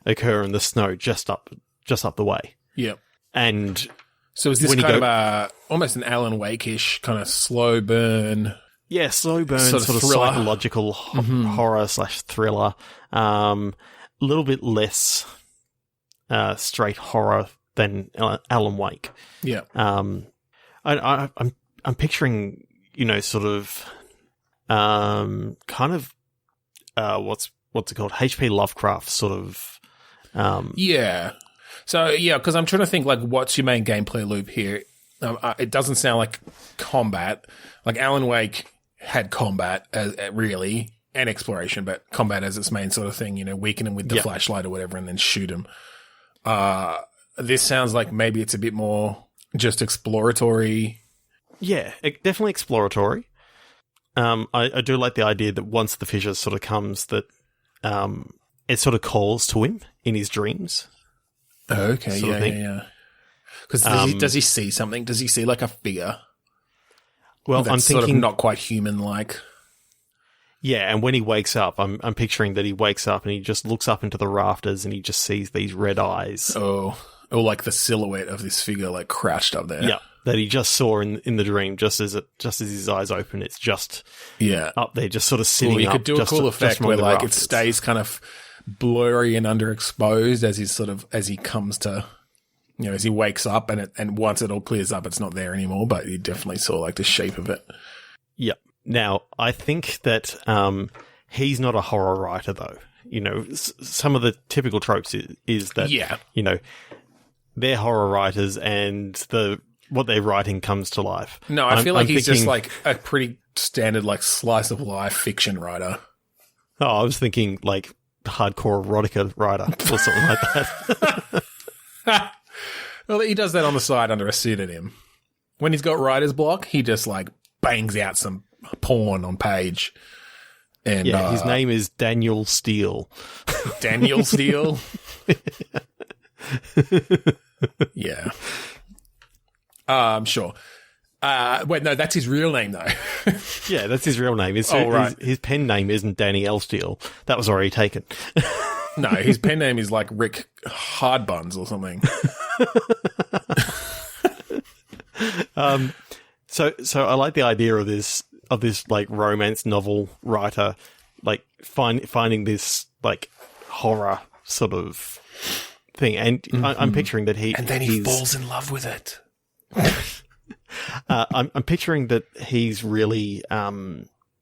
[SPEAKER 2] occur in the snow just up the way.
[SPEAKER 1] Yeah.
[SPEAKER 2] And
[SPEAKER 1] so is this kind of almost an Alan Wake-ish kind of slow burn?
[SPEAKER 2] Yeah, slow burn, sort of
[SPEAKER 1] thriller.
[SPEAKER 2] psychological horror/thriller. A little bit less... straight horror than Alan Wake.
[SPEAKER 1] Yeah.
[SPEAKER 2] I'm picturing, sort of, kind of, what's it called? H.P. Lovecraft sort of.
[SPEAKER 1] Yeah. So because I'm trying to think like what's your main gameplay loop here. It doesn't sound like combat. Like Alan Wake had combat really and exploration, but combat as its main sort of thing. Weaken him with the flashlight or whatever, and then shoot him. This sounds like maybe it's a bit more just exploratory.
[SPEAKER 2] Yeah, definitely exploratory. I do like the idea that once the fissure sort of comes, that it sort of calls to him in his dreams.
[SPEAKER 1] Okay, yeah. Because does he see something? Does he see like a figure?
[SPEAKER 2] Well,
[SPEAKER 1] that's
[SPEAKER 2] I'm thinking
[SPEAKER 1] sort of not quite human-like.
[SPEAKER 2] Yeah, and when he wakes up, I'm picturing that he wakes up and he just looks up into the rafters and he just sees these red eyes.
[SPEAKER 1] Oh, or like the silhouette of this figure like crouched up there.
[SPEAKER 2] Yeah, that he just saw in the dream, just as his eyes open. It's just up there, just sort of sitting up.
[SPEAKER 1] You could do a cool effect where like
[SPEAKER 2] rafters.
[SPEAKER 1] It stays kind of blurry and underexposed as he comes to, as he wakes up, and once it all clears up, it's not there anymore. But you definitely saw like the shape of it.
[SPEAKER 2] Yep. Now, I think that he's not a horror writer, though. Some of the typical tropes is that, they're horror writers and what they're writing comes to life.
[SPEAKER 1] No, I feel like he's just like a pretty standard like slice of life fiction writer.
[SPEAKER 2] Oh, I was thinking like hardcore erotica writer or something like that.
[SPEAKER 1] Well, he does that on the side under a pseudonym. When he's got writer's block, he just like bangs out some porn on page. And
[SPEAKER 2] his name is Daniel Steele.
[SPEAKER 1] Daniel Steele? Yeah. I'm sure. Wait, no, that's his real name, though.
[SPEAKER 2] Yeah, that's his real name.
[SPEAKER 1] Right.
[SPEAKER 2] His pen name isn't Danny L. Steele. That was already taken.
[SPEAKER 1] No, his pen name is like Rick Hardbuns or something.
[SPEAKER 2] So I like the idea of this like romance novel writer like finding this like horror sort of thing, and I'm picturing that he
[SPEAKER 1] falls in love with it.
[SPEAKER 2] I'm picturing that he's really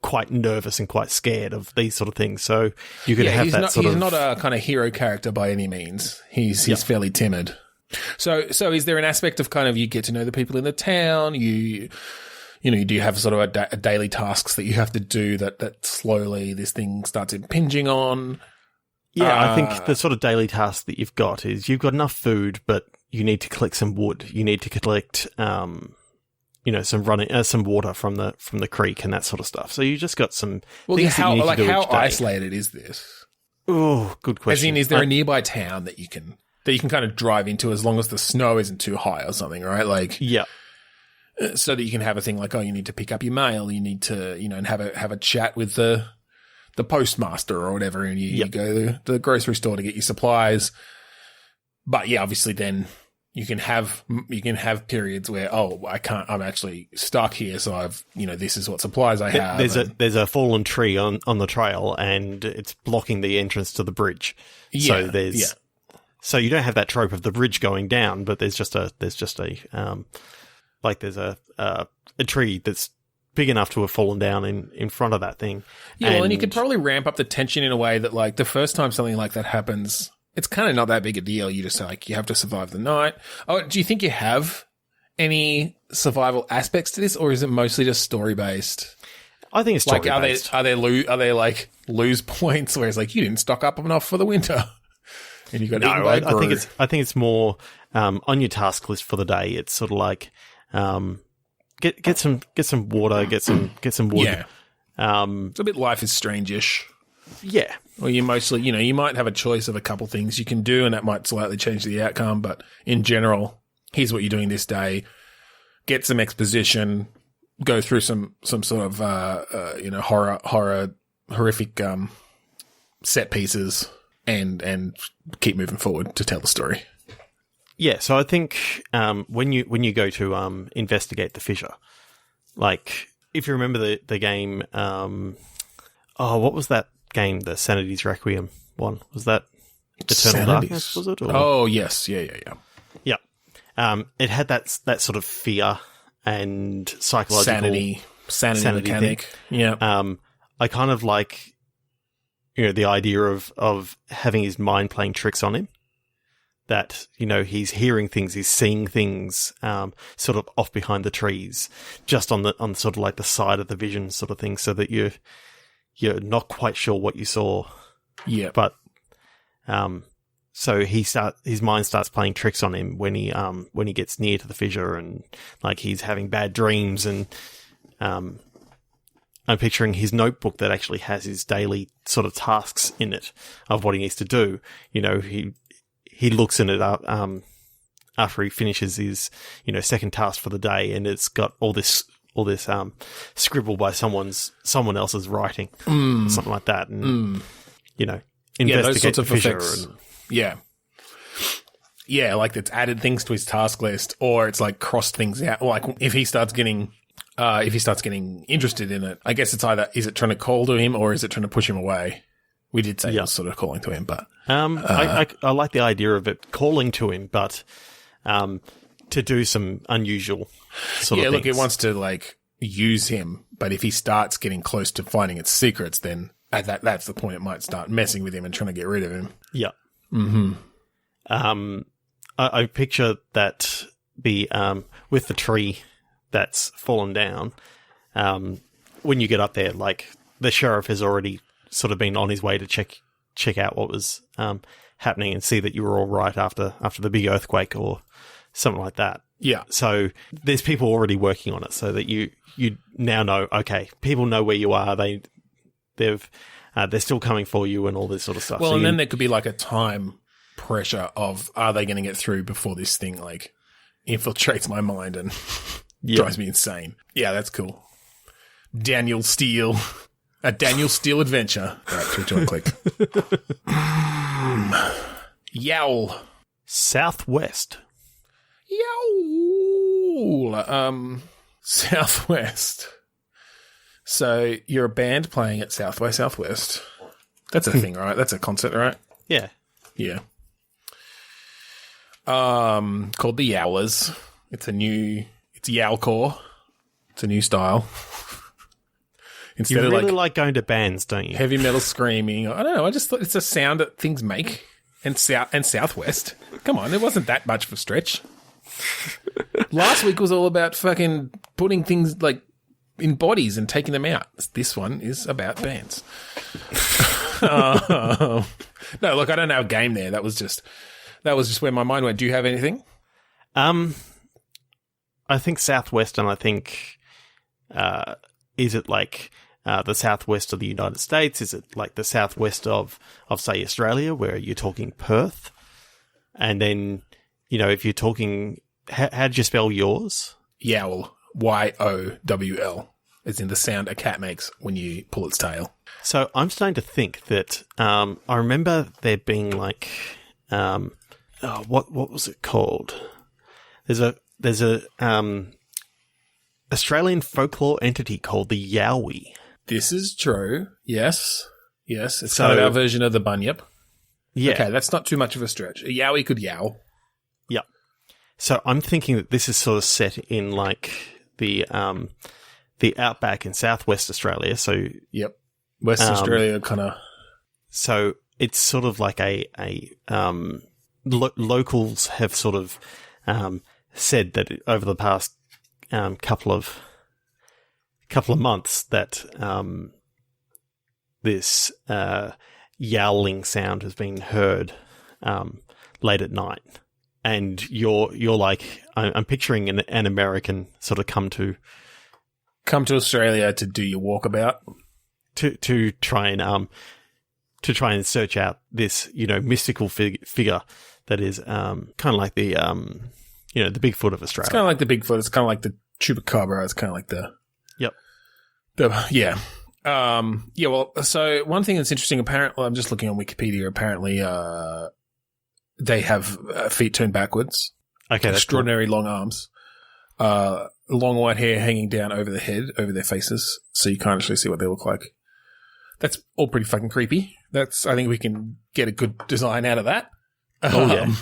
[SPEAKER 2] quite nervous and quite scared of these sort of things. So you could have that
[SPEAKER 1] he's not a kind of hero character by any means. He's fairly timid. So is there an aspect of kind of you get to know the people in the town? You do have sort of a daily tasks that you have to do that slowly this thing starts impinging on.
[SPEAKER 2] Yeah, I think the sort of daily task that you've got is you've got enough food, but you need to collect some wood. You need to collect, some water from the creek and that sort of stuff. So you just got some.
[SPEAKER 1] Well,
[SPEAKER 2] things that you need to do
[SPEAKER 1] how
[SPEAKER 2] each day.
[SPEAKER 1] isolated is this?
[SPEAKER 2] Oh, good question.
[SPEAKER 1] As in, is there a nearby town that you can kind of drive into as long as the snow isn't too high or something, right? Like,
[SPEAKER 2] yeah.
[SPEAKER 1] So that you can have a thing like, you need to pick up your mail, you need to, and have a chat with the postmaster or whatever, and you go to the grocery store to get your supplies. But yeah, obviously then you can have periods where, I'm actually stuck here, so I've, this is what supplies I have.
[SPEAKER 2] There's a fallen tree on the trail and it's blocking the entrance to the bridge.
[SPEAKER 1] Yeah.
[SPEAKER 2] So you don't have that trope of the bridge going down, but there's a tree that's big enough to have fallen down in front of that thing.
[SPEAKER 1] Yeah, and you could probably ramp up the tension in a way that, like, the first time something like that happens, it's kind of not that big a deal. You just, like, you have to survive the night. Oh, do you think you have any survival aspects to this, or is it mostly just story-based?
[SPEAKER 2] I think it's story-based.
[SPEAKER 1] Are there like, lose points where it's like, you didn't stock up enough for the winter? And you got eaten by a brew?
[SPEAKER 2] I think it's more on your task list for the day. It's sort of like get some water, get some wood.
[SPEAKER 1] Yeah, it's a bit Life is Strange-ish.
[SPEAKER 2] Yeah,
[SPEAKER 1] or you mostly, you might have a choice of a couple things you can do, and that might slightly change the outcome. But in general, here's what you're doing this day: get some exposition, go through some sort of horrific set pieces. And keep moving forward to tell the story.
[SPEAKER 2] Yeah, so I think when you go to investigate the fissure, like if you remember the game, what was that game? The Sanity's Requiem one, was that Eternal Darkness? Was it? Or?
[SPEAKER 1] Oh yes, yeah.
[SPEAKER 2] It had that sort of fear and psychological
[SPEAKER 1] sanity mechanic.
[SPEAKER 2] Thing.
[SPEAKER 1] Yeah.
[SPEAKER 2] I kind of like. The idea of having his mind playing tricks on him, that, he's hearing things, he's seeing things, sort of off behind the trees, just on sort of like the side of the vision sort of thing, so that you're not quite sure what you saw.
[SPEAKER 1] Yeah.
[SPEAKER 2] But, so his mind starts playing tricks on him when he gets near to the fissure, and like he's having bad dreams, and, I'm picturing his notebook that actually has his daily sort of tasks in it of what he needs to do. He looks in it up after he finishes his second task for the day, and it's got all this scribble by someone else's writing, or something like that, and investigate
[SPEAKER 1] those sorts of
[SPEAKER 2] the fissure.
[SPEAKER 1] Effects. Yeah, like it's added things to his task list, or it's like crossed things out. Like if he starts getting interested in it, I guess it's either, is it trying to call to him or is it trying to push him away? We did say it was sort of calling to him, but
[SPEAKER 2] I like the idea of it calling to him, but to do some unusual sort of things.
[SPEAKER 1] Yeah, look, it wants to like use him, but if he starts getting close to finding its secrets, then that's the point it might start messing with him and trying to get rid of him.
[SPEAKER 2] Yeah.
[SPEAKER 1] Mm-hmm.
[SPEAKER 2] I picture that with the tree that's fallen down, when you get up there, like the sheriff has already sort of been on his way to check out what was happening and see that you were all right after the big earthquake or something like that.
[SPEAKER 1] Yeah.
[SPEAKER 2] So there's people already working on it, so that you now know, okay, people know where you are. They're still coming for you and all this sort of stuff.
[SPEAKER 1] Well, so then there could be like a time pressure of, are they going to get through before this thing like infiltrates my mind and drives me insane. Yeah, that's cool. Daniel Steele. A Daniel Steele adventure. All right, 3, 2, 1, click. Yowl.
[SPEAKER 2] Southwest.
[SPEAKER 1] Yowl. Southwest. So you're a band playing at South by Southwest. That's a thing, right? That's a concert, right?
[SPEAKER 2] Yeah.
[SPEAKER 1] Yeah. Called the Yowlers. It's Yowcore. It's a new style. Instead
[SPEAKER 2] You really
[SPEAKER 1] of
[SPEAKER 2] like going to bands, don't you?
[SPEAKER 1] heavy metal screaming. I don't know. I just thought it's a sound that things make. And Southwest. Come on, it wasn't that much of a stretch. Last week was all about fucking putting things like in bodies and taking them out. This one is about bands. No, look, I don't have a game there. That was just where my mind went. Do you have anything?
[SPEAKER 2] I think Southwest, and I think is it like the Southwest of the United States? Is it like the Southwest of say Australia, where you're talking Perth? And then, if you're talking, how do you spell yours?
[SPEAKER 1] Yowl. Yowl. As in the sound a cat makes when you pull its tail.
[SPEAKER 2] So I'm starting to think that I remember there being like what was it called? There's a Australian folklore entity called the Yowie.
[SPEAKER 1] This is true. Yes. It's kind of our version of the bunyip.
[SPEAKER 2] Yeah.
[SPEAKER 1] Okay, that's not too much of a stretch. A yowie could yowl.
[SPEAKER 2] Yeah. So I'm thinking that this is sort of set in like the outback in Southwest Australia. So
[SPEAKER 1] yep, West Australia kind of.
[SPEAKER 2] So it's sort of like locals have sort of said that over the past couple of months that this yowling sound has been heard late at night, and you're like, I'm picturing an American sort of come to
[SPEAKER 1] Australia to do your walkabout,
[SPEAKER 2] to try and search out this mystical figure that is kind of like the the Bigfoot of Australia.
[SPEAKER 1] It's kind of like the Bigfoot. It's kind of like the chupacabra. It's kind of like the yeah. Well, so one thing that's interesting, apparently, I'm just looking on Wikipedia, apparently they have feet turned backwards.
[SPEAKER 2] Okay, that's
[SPEAKER 1] extraordinary long arms. Long white hair hanging down over the head, over their faces, so you can't actually see what they look like. That's all pretty fucking creepy. I think we can get a good design out of that.
[SPEAKER 2] Oh, yeah.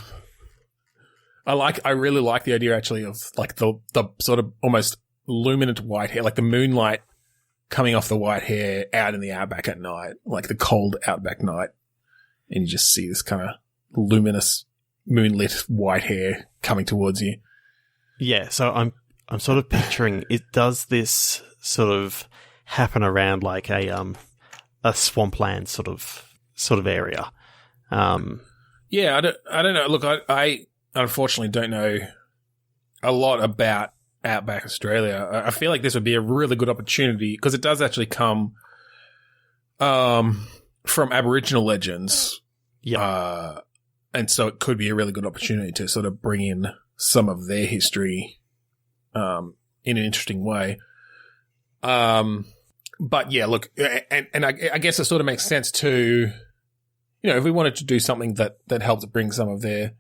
[SPEAKER 1] I really like the idea actually of like the sort of almost luminant white hair, like the moonlight coming off the white hair out in the outback at night, like the cold outback night, and you just see this kind of luminous moonlit white hair coming towards you.
[SPEAKER 2] Yeah, so I'm sort of picturing it. Does this sort of happen around like a swampland sort of area?
[SPEAKER 1] Yeah, I don't know. Look, I unfortunately don't know a lot about outback Australia. I feel like this would be a really good opportunity because it does actually come from Aboriginal legends.
[SPEAKER 2] Yeah.
[SPEAKER 1] And so it could be a really good opportunity to sort of bring in some of their history in an interesting way. But yeah, look, and I guess it sort of makes sense to, if we wanted to do something that helps bring some of their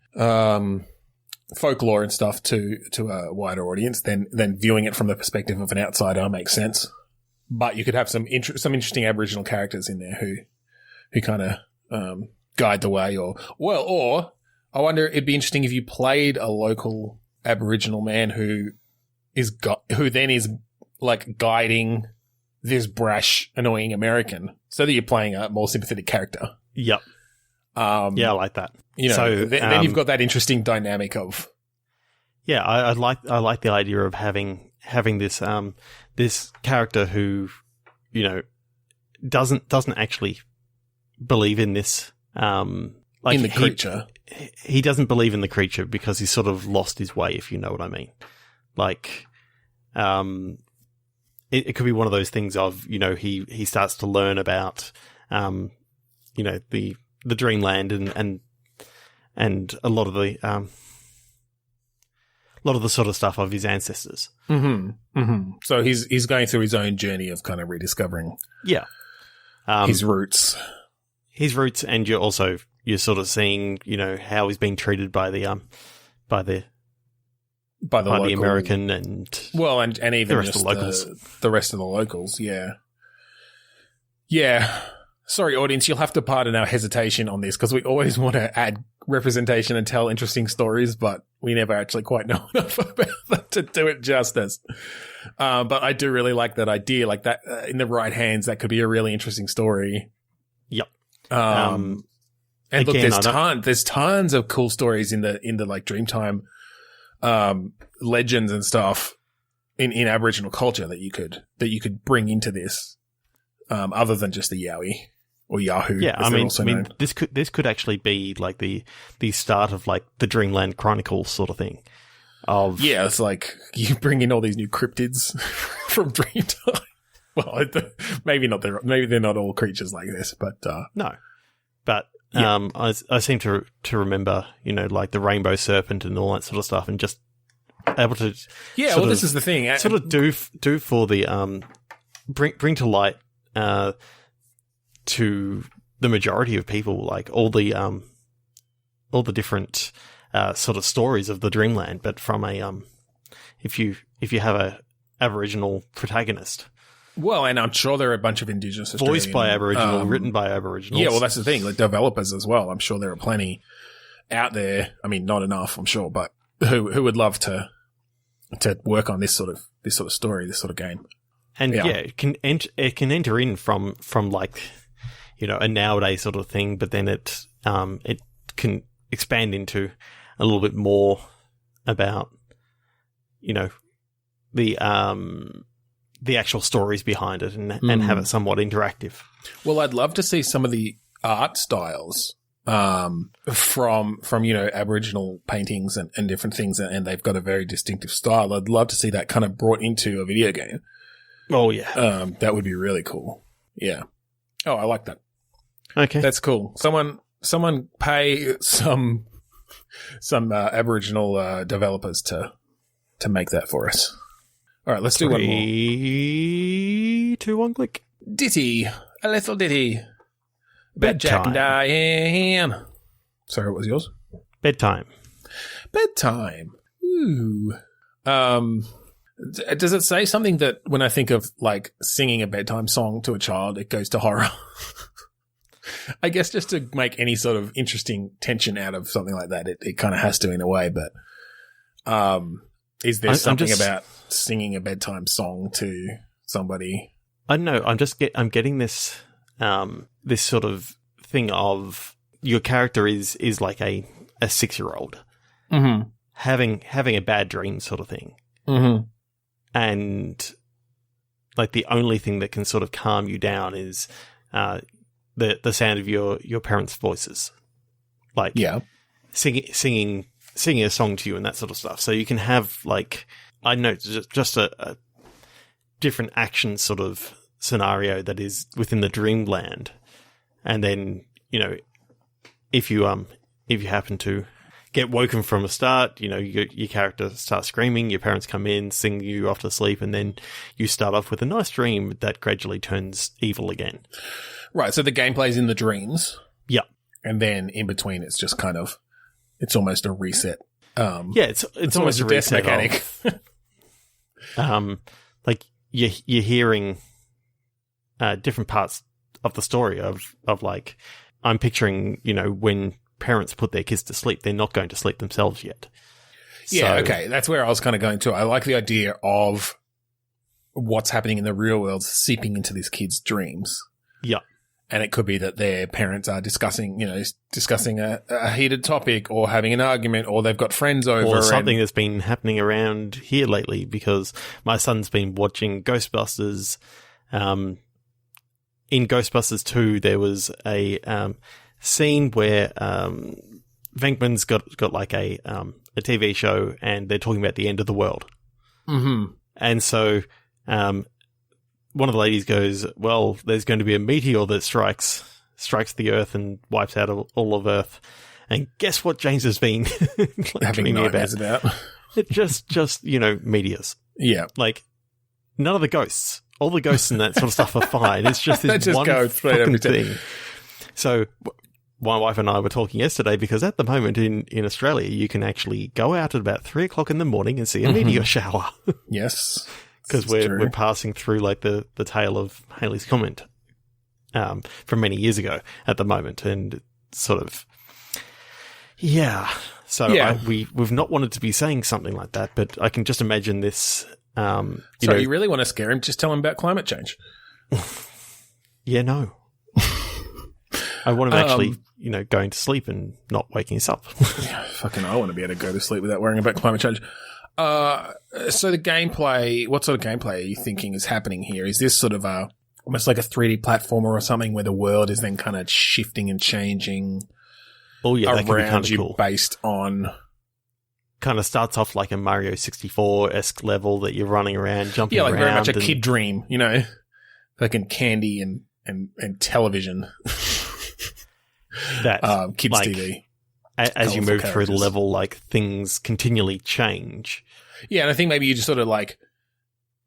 [SPEAKER 1] folklore and stuff to a wider audience, then viewing it from the perspective of an outsider makes sense. But you could have some interesting Aboriginal characters in there who kind of guide the way, or I wonder, it'd be interesting if you played a local Aboriginal man who then is like guiding this brash, annoying American, so that you're playing a more sympathetic character.
[SPEAKER 2] Yep. Yeah, I like that.
[SPEAKER 1] So then you've got that interesting dynamic of.
[SPEAKER 2] Yeah, I like the idea of having this this character who, doesn't actually believe in this like
[SPEAKER 1] in the creature.
[SPEAKER 2] He doesn't believe in the creature because he's sort of lost his way, if you know what I mean. Like, it could be one of those things of, he starts to learn about, the dreamland and a lot of the sort of stuff of his ancestors.
[SPEAKER 1] Mm-hmm. Mm-hmm. So he's going through his own journey of kind of rediscovering.
[SPEAKER 2] Yeah.
[SPEAKER 1] His roots.
[SPEAKER 2] And you're sort of seeing, how he's being treated by the American and
[SPEAKER 1] even
[SPEAKER 2] the rest of the locals.
[SPEAKER 1] The rest of the locals, yeah. Yeah. Sorry, audience, you'll have to pardon our hesitation on this because we always want to add representation and tell interesting stories, but we never actually quite know enough about them to do it justice. But I do really like that idea, like that in the right hands, that could be a really interesting story.
[SPEAKER 2] Yep.
[SPEAKER 1] And
[SPEAKER 2] again,
[SPEAKER 1] look, there's tons of cool stories in the like Dreamtime legends and stuff in Aboriginal culture that you could bring into this, other than just the Yowie or Yahoo.
[SPEAKER 2] Yeah, I mean, this could actually be like the start of like the Dreamland Chronicles sort of thing.
[SPEAKER 1] Yeah, it's like you bring in all these new cryptids from Dreamtime. Well, maybe not. Maybe they're not all creatures like this, but
[SPEAKER 2] no. But yeah. I seem to remember, like the rainbow serpent and all that sort of stuff, and just able to
[SPEAKER 1] this is the thing.
[SPEAKER 2] Sort of do for the bring to light to the majority of people, like all the different sort of stories of the Dreamland, but from a if you have a Aboriginal protagonist.
[SPEAKER 1] Well, and I'm sure there are a bunch of Indigenous Australian...
[SPEAKER 2] Voiced by Aboriginal, written by Aboriginals.
[SPEAKER 1] Yeah, well, that's the thing. Like developers as well. I'm sure there are plenty out there. I mean, not enough, I'm sure, but who would love to work on this sort of story, this sort of game.
[SPEAKER 2] And it can enter in from like, a nowadays sort of thing, but then it can expand into a little bit more about, the actual stories behind it and have it somewhat interactive.
[SPEAKER 1] Well, I'd love to see some of the art styles from Aboriginal paintings and different things, and they've got a very distinctive style. I'd love to see that kind of brought into a video game.
[SPEAKER 2] Oh, yeah.
[SPEAKER 1] That would be really cool. Yeah. Oh, I like that.
[SPEAKER 2] Okay.
[SPEAKER 1] That's cool. Someone pay some Aboriginal developers to make that for us. All right, let's do one more.
[SPEAKER 2] 3, 2, 1, click.
[SPEAKER 1] Ditty. A little ditty.
[SPEAKER 2] Bedtime.
[SPEAKER 1] Jack and Diane. Sorry, what was yours?
[SPEAKER 2] Bedtime.
[SPEAKER 1] Ooh. Does it say something that when I think of like singing a bedtime song to a child, it goes to horror? I guess just to make any sort of interesting tension out of something like that, it kind of has to in a way, but is there something about singing a bedtime song to somebody?
[SPEAKER 2] I don't know. I'm getting this this sort of thing of your character is like a 6-year-old having a bad dream sort of thing, and like the only thing that can sort of calm you down is the sound of your parents' voices, like singing a song to you and that sort of stuff. So you can have like, I don't know, just a different action sort of scenario that is within the Dreamland. And then, if you happen to get woken from a start, your character starts screaming, your parents come in, sing you off to sleep, and then you start off with a nice dream that gradually turns evil again.
[SPEAKER 1] Right. So the gameplay's in the dreams.
[SPEAKER 2] Yeah.
[SPEAKER 1] And then in between, it's just kind of, it's almost a reset.
[SPEAKER 2] It's almost a death mechanic. Like you're hearing different parts of the story of like, I'm picturing, when parents put their kids to sleep, they're not going to sleep themselves yet.
[SPEAKER 1] Yeah, okay. That's where I was kind of going to. I like the idea of what's happening in the real world seeping into this kid's dreams.
[SPEAKER 2] Yeah.
[SPEAKER 1] And it could be that their parents are discussing a heated topic or having an argument, or they've got friends over.
[SPEAKER 2] Or something that's been happening around here lately, because my son's been watching Ghostbusters. In Ghostbusters 2, there was a scene where Venkman's got like a TV show, and they're talking about the end of the world.
[SPEAKER 1] Mm-hmm.
[SPEAKER 2] And so one of the ladies goes, well, there's going to be a meteor that strikes the Earth and wipes out all of Earth. And guess what James has been
[SPEAKER 1] having nightmares about?
[SPEAKER 2] It just meteors.
[SPEAKER 1] Yeah.
[SPEAKER 2] Like, none of the ghosts. All the ghosts and that sort of stuff are fine. It's just this
[SPEAKER 1] just
[SPEAKER 2] one
[SPEAKER 1] go
[SPEAKER 2] fucking thing. So my wife and I were talking yesterday, because at the moment in Australia, you can actually go out at about 3 o'clock in the morning and see a meteor shower.
[SPEAKER 1] Yes.
[SPEAKER 2] Because we're passing through like the tail of Halley's Comet from many years ago at the moment, and sort of Yeah. So
[SPEAKER 1] Yeah.
[SPEAKER 2] we've not wanted to be saying something like that, but I can just imagine this.
[SPEAKER 1] You really want to scare him? Just tell him about climate change.
[SPEAKER 2] Yeah, no. I want him actually, going to sleep and not waking us up.
[SPEAKER 1] I want to be able to go to sleep without worrying about climate change. So the gameplay, what sort of gameplay are you thinking is happening here? Is this sort of almost like a 3D platformer or something where the world is then kind of shifting and changing
[SPEAKER 2] that could be
[SPEAKER 1] around you
[SPEAKER 2] cool.
[SPEAKER 1] based on...
[SPEAKER 2] Kind of starts off like a Mario 64-esque level that you're running around, jumping around.
[SPEAKER 1] Yeah, like very much a kid dream, fucking candy and television.
[SPEAKER 2] That
[SPEAKER 1] kids'
[SPEAKER 2] like,
[SPEAKER 1] TV.
[SPEAKER 2] As you move through the level, like things continually change.
[SPEAKER 1] Yeah, and I think maybe you just sort of like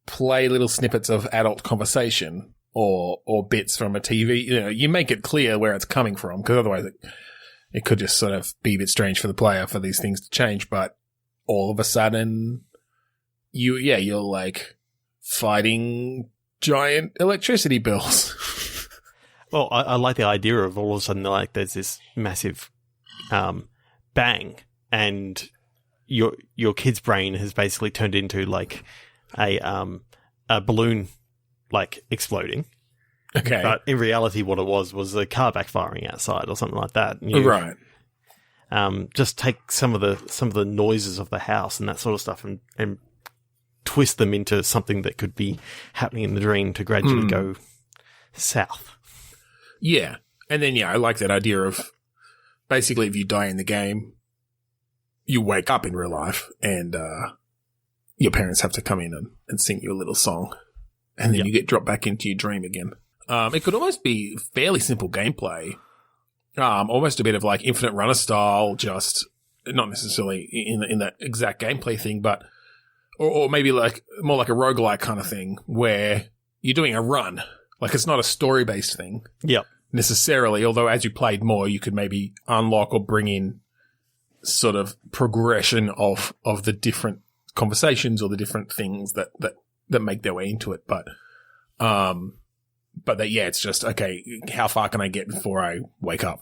[SPEAKER 1] play little snippets of adult conversation or bits from a TV. You make it clear where it's coming from, because otherwise it could just sort of be a bit strange for the player for these things to change. But all of a sudden, you're like fighting giant electricity bills.
[SPEAKER 2] Well, I like the idea of all of a sudden, like, there's this massive bang, and your kid's brain has basically turned into like a balloon, like exploding.
[SPEAKER 1] Okay,
[SPEAKER 2] but in reality, what it was a car backfiring outside or something like that.
[SPEAKER 1] Right.
[SPEAKER 2] Just take some of the noises of the house and that sort of stuff, and twist them into something that could be happening in the dream to gradually go south.
[SPEAKER 1] Yeah. And then, I like that idea of basically if you die in the game, you wake up in real life and your parents have to come in and sing you a little song. And then you get dropped back into your dream again. It could almost be fairly simple gameplay. Almost a bit of like Infinite Runner style, just not necessarily in that exact gameplay thing, but or maybe like more like a roguelike kind of thing where you're doing a run. Like, it's not a story-based thing necessarily, although as you played more, you could maybe unlock or bring in sort of progression of the different conversations or the different things that make their way into it. But it's just, okay, how far can I get before I wake up?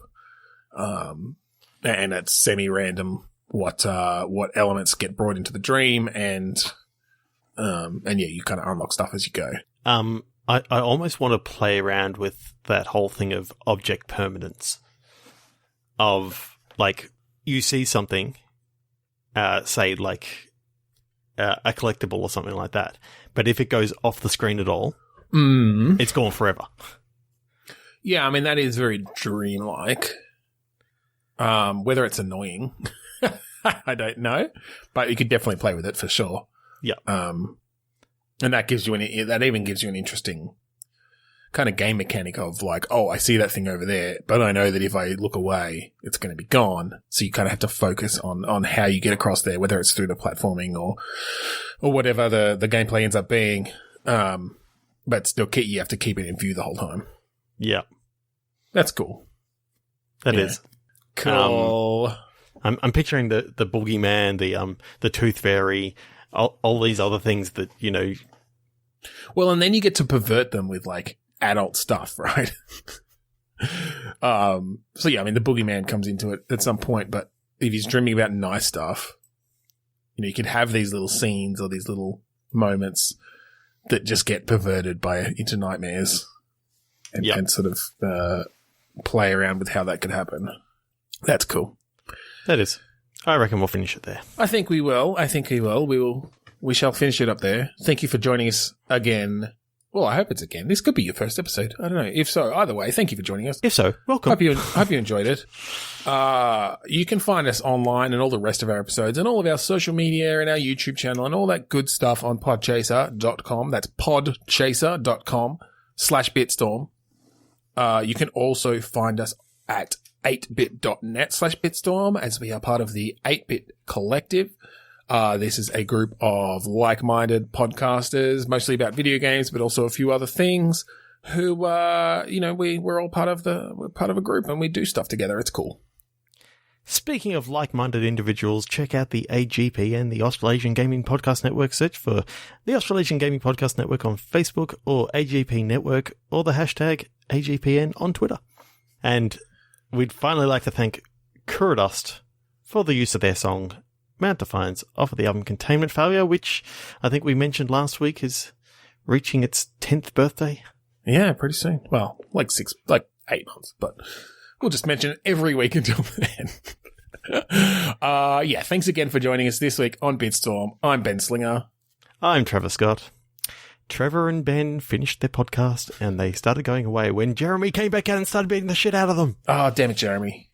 [SPEAKER 1] And it's semi-random what elements get brought into the dream, and you kind of unlock stuff as you go.
[SPEAKER 2] I almost want to play around with that whole thing of object permanence. Of, like, you see something, say, like a collectible or something like that, but if it goes off the screen at all, it's gone forever.
[SPEAKER 1] Yeah, I mean, that is very dreamlike. Whether it's annoying, I don't know, but you could definitely play with it for sure.
[SPEAKER 2] Yeah.
[SPEAKER 1] And that even gives you an interesting kind of game mechanic of like, oh, I see that thing over there, but I know that if I look away, it's going to be gone. So you kind of have to focus on how you get across there, whether it's through the platforming or whatever the gameplay ends up being. But still, you have to keep it in view the whole time.
[SPEAKER 2] Yeah.
[SPEAKER 1] That's cool.
[SPEAKER 2] That is.
[SPEAKER 1] Cool.
[SPEAKER 2] I'm picturing the boogeyman, the tooth fairy, all these other things that,
[SPEAKER 1] Well, and then you get to pervert them with like adult stuff, right? So yeah, I mean, the boogeyman comes into it at some point, but if he's dreaming about nice stuff, you could have these little scenes or these little moments that just get perverted into nightmares and sort of play around with how that could happen. That's cool.
[SPEAKER 2] That is. I reckon we'll finish it there.
[SPEAKER 1] I think we will. We shall finish it up there. Thank you for joining us again. Well, I hope it's again. This could be your first episode. I don't know. If so, either way, thank you for joining us.
[SPEAKER 2] If so, welcome.
[SPEAKER 1] Hope you enjoyed it. You can find us online and all the rest of our episodes and all of our social media and our YouTube channel and all that good stuff on podchaser.com. That's podchaser.com/bitstorm. You can also find us at 8bit.net/bitstorm, as we are part of the 8-Bit Collective. This is a group of like-minded podcasters, mostly about video games, but also a few other things, who, we're all part of a group and we do stuff together. It's cool.
[SPEAKER 2] Speaking of like-minded individuals, check out the AGPN, the Australasian Gaming Podcast Network. Search for the Australasian Gaming Podcast Network on Facebook or AGP Network or the hashtag AGPN on Twitter. And we'd finally like to thank Kuradust for the use of their song Mount Defiance off of the album Containment Failure, which I think we mentioned last week is reaching its 10th birthday.
[SPEAKER 1] Yeah, pretty soon. Well, like 8 months, but we'll just mention it every week until then. Yeah, thanks again for joining us this week on Bitstorm. I'm Ben Slinger.
[SPEAKER 2] I'm Trevor Scott. Trevor and Ben finished their podcast and they started going away when Jeremy came back out and started beating the shit out of them.
[SPEAKER 1] Oh, damn it, Jeremy.